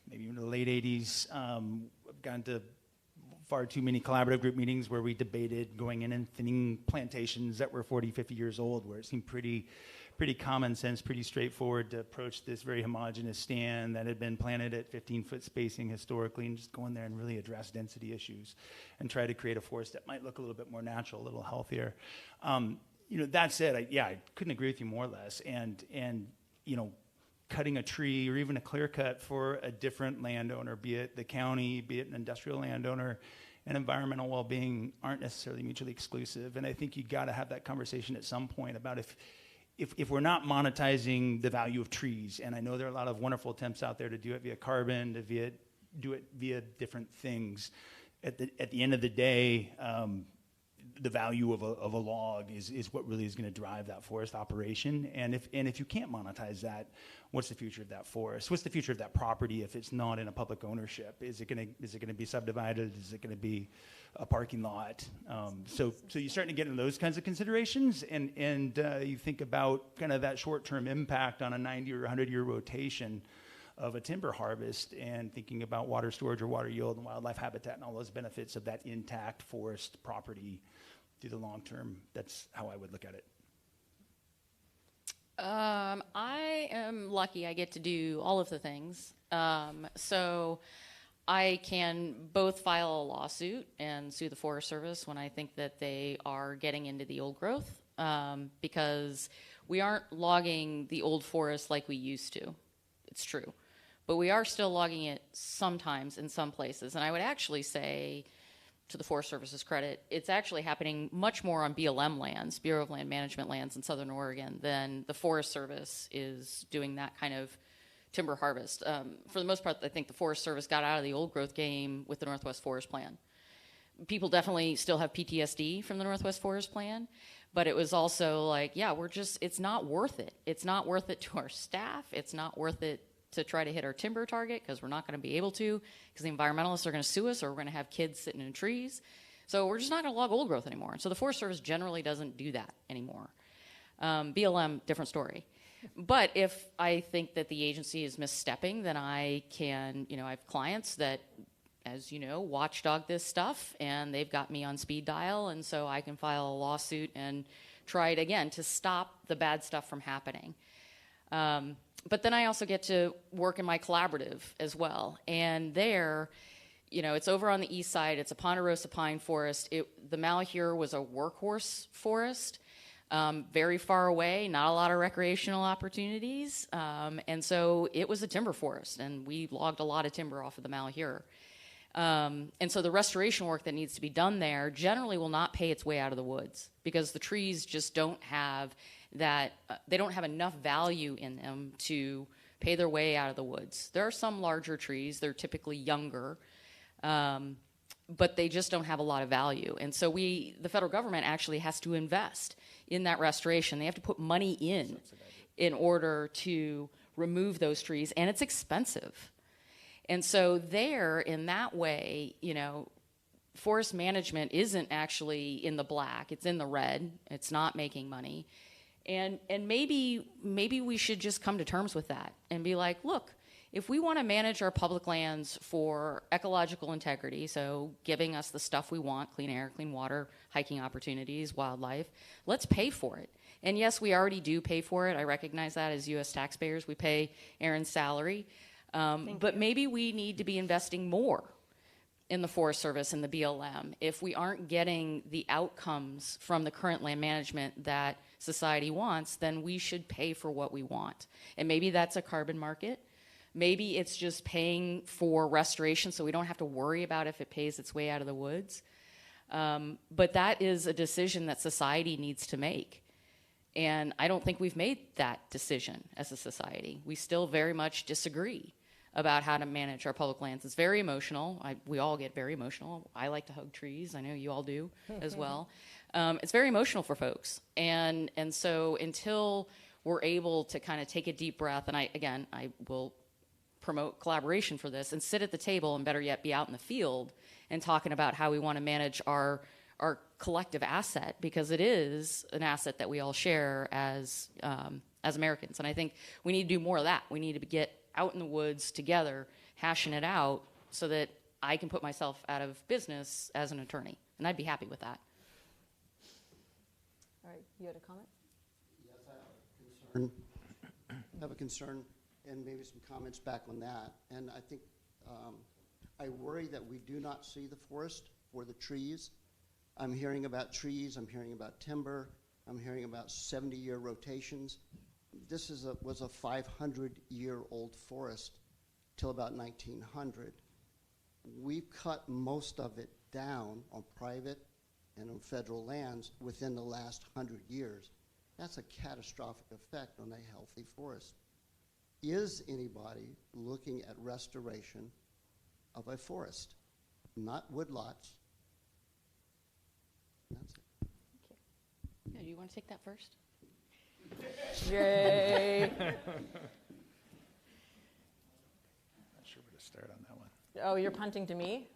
G: maybe even the late 80s. I've gone to far too many collaborative group meetings where we debated going in and thinning plantations that were 40, 50 years old, where it seemed pretty common sense, pretty straightforward to approach this very homogeneous stand that had been planted at 15-foot spacing historically, and just go in there and really address density issues and try to create a forest that might look a little bit more natural, a little healthier. That said, I couldn't agree with you more or less. And cutting a tree or even a clear cut for a different landowner, be it the county, be it an industrial landowner, and environmental well-being aren't necessarily mutually exclusive. And I think you got to have that conversation at some point about if we're not monetizing the value of trees, and I know there are a lot of wonderful attempts out there to do it via carbon, do it via different things. At the end of the day, the value of a log is what really is going to drive that forest operation. And if you can't monetize that, what's the future of that forest? What's the future of that property if it's not in a public ownership? Is it going to be subdivided? Is it going to be a parking lot? So you're starting to get into those kinds of considerations, and you think about kind of that short-term impact on a 90 or 100-year rotation of a timber harvest, and thinking about water storage or water yield and wildlife habitat and all those benefits of that intact forest property through the long term. That's how I would look at it.
D: I am lucky I get to do all of the things. So I can both file a lawsuit and sue the Forest Service when I think that they are getting into the old growth, because we aren't logging the old forest like we used to. It's true. But we are still logging it sometimes in some places. And I would actually say, to the Forest Service's credit, it's actually happening much more on BLM lands, Bureau of Land Management lands in Southern Oregon, than the Forest Service is doing that kind of timber harvest. For the most part, I think the Forest Service got out of the old growth game with the Northwest Forest Plan. People definitely still have PTSD from the Northwest Forest Plan, but it was also like, it's not worth it. It's not worth it to our staff. It's not worth it to try to hit our timber target, because we're not going to be able to, because the environmentalists are going to sue us, or we're going to have kids sitting in trees. So we're just not going to log old growth anymore. And so the Forest Service generally doesn't do that anymore. BLM, different story. But if I think that the agency is misstepping, then I can, I have clients that, as you know, watchdog this stuff, and they've got me on speed dial, and so I can file a lawsuit and try it again to stop the bad stuff from happening. But then I also get to work in my collaborative as well. And there, you know, it's over on the east side. It's a ponderosa pine forest. The Malheur was a workhorse forest, very far away, not a lot of recreational opportunities. And so it was a timber forest, and we logged a lot of timber off of the Malheur. And so the restoration work that needs to be done there generally will not pay its way out of the woods because the trees just don't have that, they don't have enough value in them to pay their way out of the woods. There are some larger trees, they're typically younger, but they just don't have a lot of value. And so the federal government actually has to invest in that restoration. They have to put money in order to remove those trees, and it's expensive. And so there, in that way, you know, forest management isn't actually in the black, it's in the red, it's not making money. And maybe we should just come to terms with that and be like, look, if we want to manage our public lands for ecological integrity, so giving us the stuff we want, clean air, clean water, hiking opportunities, wildlife, let's pay for it. And yes, we already do pay for it. I recognize that as U.S. taxpayers. We pay Erin's salary. But maybe we need to be investing more in the Forest Service and the BLM if we aren't getting the outcomes from the current land management that society wants. Then we should pay for what we want. And maybe that's a carbon market. Maybe it's just paying for restoration so we don't have to worry about if it pays its way out of the woods. But that is a decision that society needs to make. And I don't think we've made that decision as a society. We still very much disagree about how to manage our public lands. It's very emotional. We all get very emotional. I like to hug trees. I know you all do as well. It's very emotional for folks. And so until we're able to kind of take a deep breath, and I will promote collaboration for this and sit at the table and better yet be out in the field and talking about how we want to manage our collective asset, because it is an asset that we all share as Americans. And I think we need to do more of that. We need to get out in the woods together, hashing it out so that I can put myself out of business as an attorney. And I'd be happy with that.
A: All right, you had a comment?
O: Yes, I have a concern and maybe some comments back on that. And I think I worry that we do not see the forest for the trees. I'm hearing about trees, I'm hearing about timber, I'm hearing about 70-year rotations. This was a 500-year-old forest till about 1900. We've cut most of it down on private and on federal lands within the last 100 years. That's a catastrophic effect on a healthy forest. Is anybody looking at restoration of a forest? Not woodlots. That's it.
D: Yeah, do you want to take that first?
A: Yay.
G: Not sure where to start on that one.
A: Oh, you're punting to me?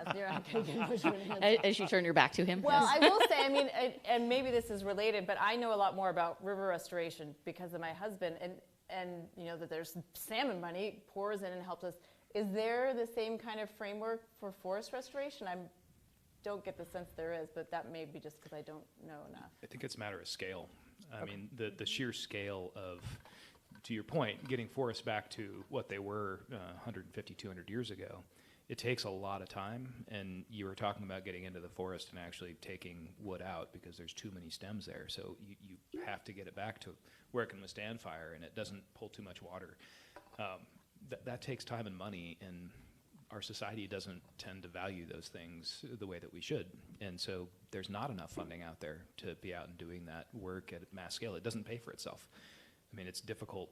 D: As you turn your back to him.
A: Well,
D: yes.
A: I will say, I mean, and maybe this is related, but I know a lot more about river restoration because of my husband, and you know that there's salmon money pours in and helps us. Is there the same kind of framework for forest restoration? I don't get the sense there is, but that may be just because I don't know enough.
E: I think it's a matter of scale. I mean, the sheer scale of, to your point, getting forests back to what they were 150, 200 years ago, it takes a lot of time. And you were talking about getting into the forest and actually taking wood out because there's too many stems there. So you have to get it back to where it can withstand fire and it doesn't pull too much water. That takes time and money, and our society doesn't tend to value those things the way that we should. And so there's not enough funding out there to be out and doing that work at mass scale. It doesn't pay for itself. I mean, it's difficult.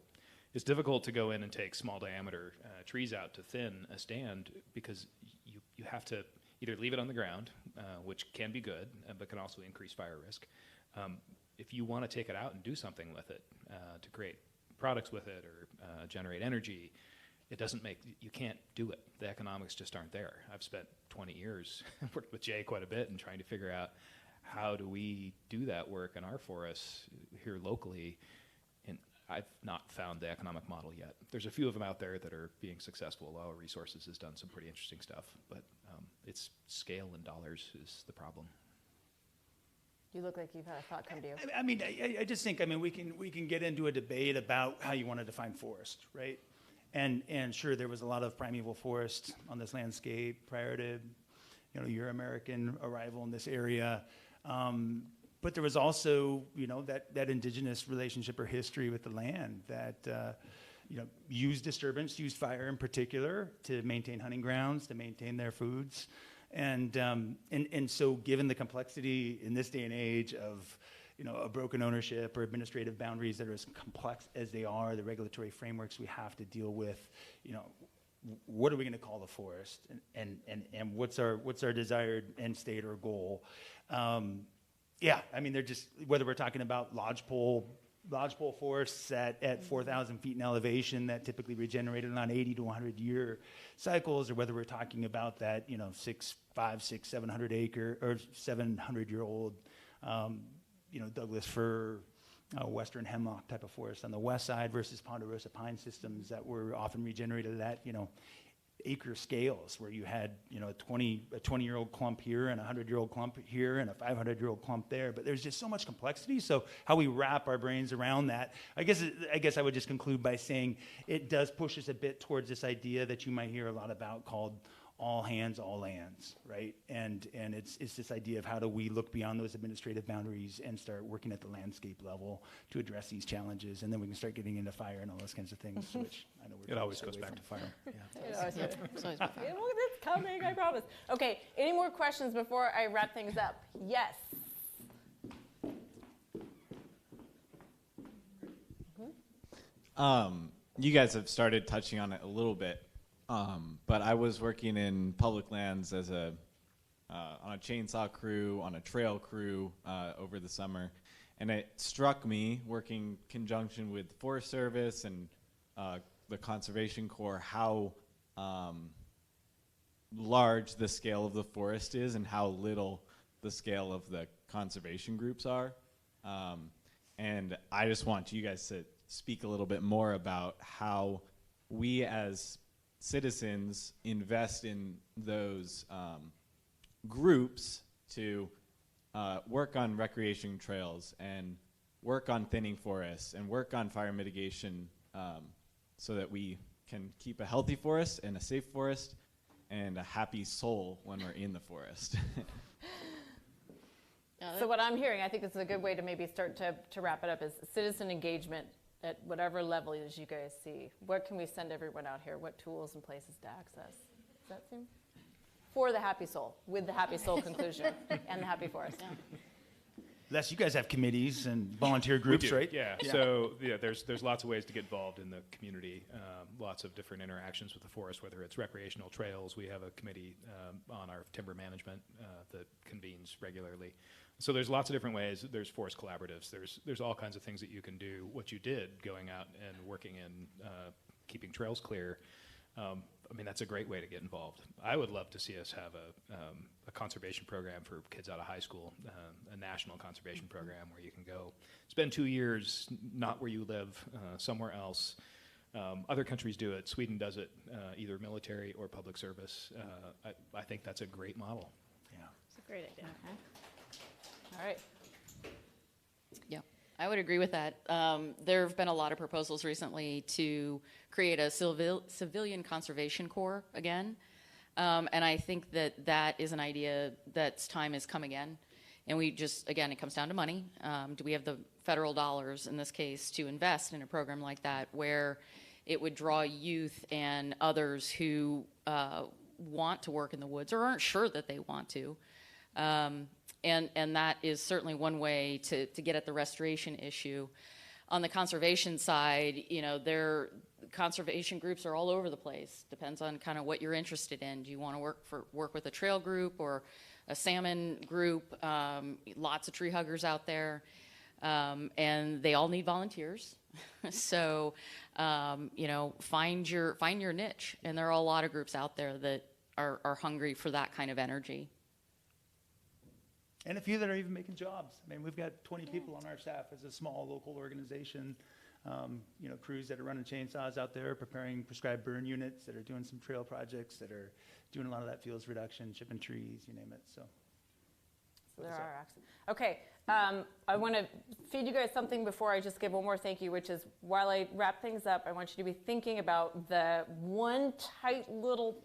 E: It's difficult to go in and take small diameter trees out to thin a stand because you have to either leave it on the ground, which can be good, but can also increase fire risk. If you want to take it out and do something with it, to create products with it or generate energy, you can't do it. The economics just aren't there. I've spent 20 years worked with Jay quite a bit and trying to figure out how do we do that work in our forests here locally, and I've not found the economic model yet. There's a few of them out there that are being successful. Lower Resources has done some pretty interesting stuff, but it's scale and dollars is the problem.
A: You look like you've had a thought come to you.
G: I mean, I just think, I mean, we can get into a debate about how you want to define forest, right? And sure, there was a lot of primeval forest on this landscape prior to, you know, your American arrival in this area. But there was also, you know, that indigenous relationship or history with the land that, you know, used disturbance, used fire in particular to maintain hunting grounds, to maintain their foods. And so given the complexity in this day and age of, you know, a broken ownership or administrative boundaries that are as complex as they are, the regulatory frameworks we have to deal with, you know, what are we going to call the forest, and what's our desired end state or goal? Yeah, I mean, they're just, whether we're talking about lodgepole forests at 4,000 feet in elevation that typically regenerated on 80 to 100 year cycles, or whether we're talking about that, you know, 700 acre or 700 year old, you know, Douglas fir, western hemlock type of forest on the west side versus ponderosa pine systems that were often regenerated at, you know, acre scales, where you had, you know, a 20-year-old clump here and a 100-year-old clump here and a 500-year-old clump there. But there's just so much complexity. So how we wrap our brains around that, I guess I would just conclude by saying it does push us a bit towards this idea that you might hear a lot about called all hands, all lands, right? And it's this idea of how do we look beyond those administrative boundaries and start working at the landscape level to address these challenges, and then we can start getting into fire and all those kinds of things, which I know
E: it always goes back to fire.
A: Yeah. It's coming, I promise. Okay, any more questions before I wrap things up? Yes.
P: You guys have started touching on it a little bit. But I was working in public lands as on a chainsaw crew, on a trail crew over the summer, and it struck me, working in conjunction with the Forest Service and the Conservation Corps, how large the scale of the forest is and how little the scale of the conservation groups are. And I just want you guys to speak a little bit more about how we as citizens invest in those groups to work on recreation trails and work on thinning forests and work on fire mitigation so that we can keep a healthy forest and a safe forest and a happy soul when we're in the forest.
A: So what I'm hearing, I think this is a good way to maybe start to wrap it up, is citizen engagement at whatever level as you guys see. What can we send everyone out here? What tools and places to access? Does that seem? For the happy soul, with the happy soul conclusion and the happy forest. Yeah.
G: Les, you guys have committees and volunteer groups, right?
E: Yeah. So yeah, there's lots of ways to get involved in the community. Lots of different interactions with the forest, whether it's recreational trails. We have a committee on our timber management that convenes regularly. So there's lots of different ways. There's forest collaboratives. There's all kinds of things that you can do. What you did, going out and working in keeping trails clear. I mean, that's a great way to get involved. I would love to see us have a conservation program for kids out of high school, a national conservation program where you can go spend 2 years not where you live, somewhere else. Other countries do it. Sweden does it, either military or public service. I think that's a great model.
G: Yeah,
A: it's a great idea. Okay. All right.
D: Yeah, I would agree with that. There have been a lot of proposals recently to create a civilian conservation corps again. And I think that is an idea that's time has come again. And we just, again, it comes down to money. Do we have the federal dollars in this case to invest in a program like that where it would draw youth and others who want to work in the woods or aren't sure that they want to? And that is certainly one way to get at the restoration issue. On the conservation side, you know, conservation groups are all over the place. Depends on kind of what you're interested in. Do you want to work with a trail group or a salmon group? Lots of tree huggers out there, and they all need volunteers. So, you know, find your niche. And there are a lot of groups out there that are hungry for that kind of energy.
G: And a few that are even making jobs. I mean, we've got 20 people on our staff as a small local organization. You know, crews that are running chainsaws out there, preparing prescribed burn units, that are doing some trail projects, that are doing a lot of that fuels reduction, chipping trees, you name it. So
A: There are accents. Okay, I want to feed you guys something before I just give one more thank you, which is while I wrap things up, I want you to be thinking about the one tight little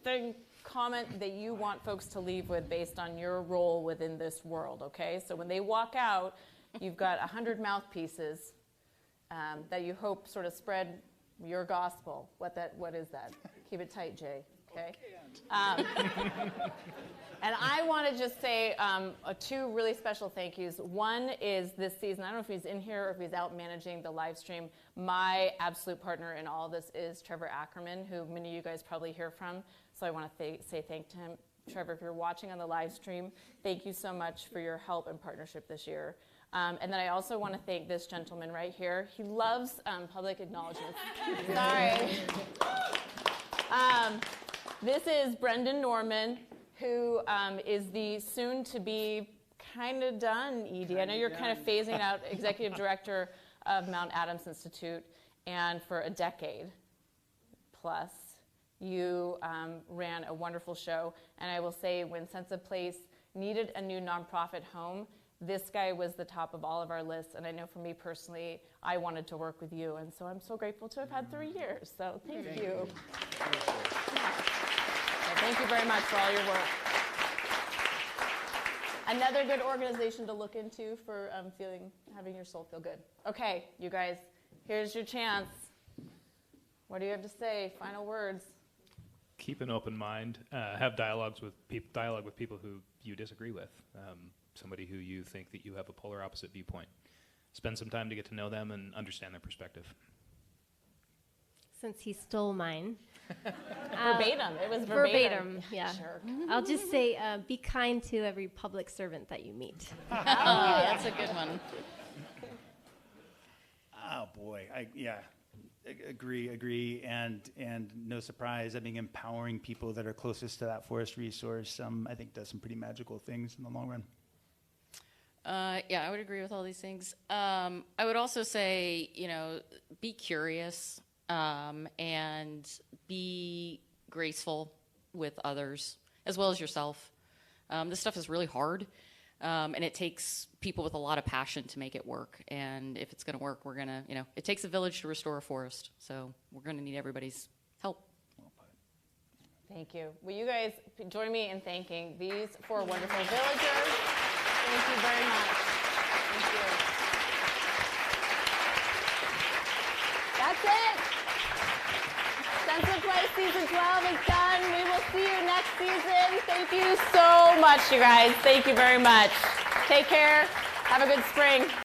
A: comment that you want folks to leave with based on your role within this world, okay? So when they walk out, you've got 100 mouthpieces that you hope sort of spread your gospel. What is that? Keep it tight, Jay, okay? And I want to just say two really special thank yous. One is this season, I don't know if he's in here or if he's out managing the live stream. My absolute partner in all this is Trevor Ackerman, who many of you guys probably hear from. So I want to say thank to him. Trevor, if you're watching on the live stream, thank you so much for your help and partnership this year. And then I also want to thank this gentleman right here. He loves public acknowledgments. Sorry. This is Brendan Norman, who is the soon-to-be kind of done ED. I know you're kind of phasing out executive director of Mount Adams Institute, and for a decade plus, you ran a wonderful show. And I will say, when Sense of Place needed a new nonprofit home, this guy was the top of all of our lists. And I know for me personally, I wanted to work with you. And so I'm so grateful to have had 3 years. So thank you. Yeah. Thank you very much for all your work. Another good organization to look into for having your soul feel good. Okay, you guys, here's your chance. What do you have to say? Final words.
E: Keep an open mind. Have dialogue with people who you disagree with. Somebody who you think that you have a polar opposite viewpoint. Spend some time to get to know them and understand their perspective.
F: Since he stole mine.
A: Verbatim. It was verbatim.
F: Yeah.
A: Sure.
F: I'll just say, be kind to every public servant that you meet.
D: Oh, that's a good one.
G: Oh boy, agree, and no surprise. I mean, empowering people that are closest to that forest resource, I think does some pretty magical things in the long run.
D: Yeah, I would agree with all these things. I would also say, be curious. And be graceful with others as well as yourself. This stuff is really hard, and it takes people with a lot of passion to make it work. And if it's going to work, we're going to, it takes a village to restore a forest. So we're going to need everybody's help.
A: Thank you. Will you guys join me in thanking these 4 wonderful villagers? Thank you very much. Thank you. That's it. Sense of Place Season 12 is done. We will see you next season. Thank you so much, you guys. Thank you very much. Take care. Have a good spring.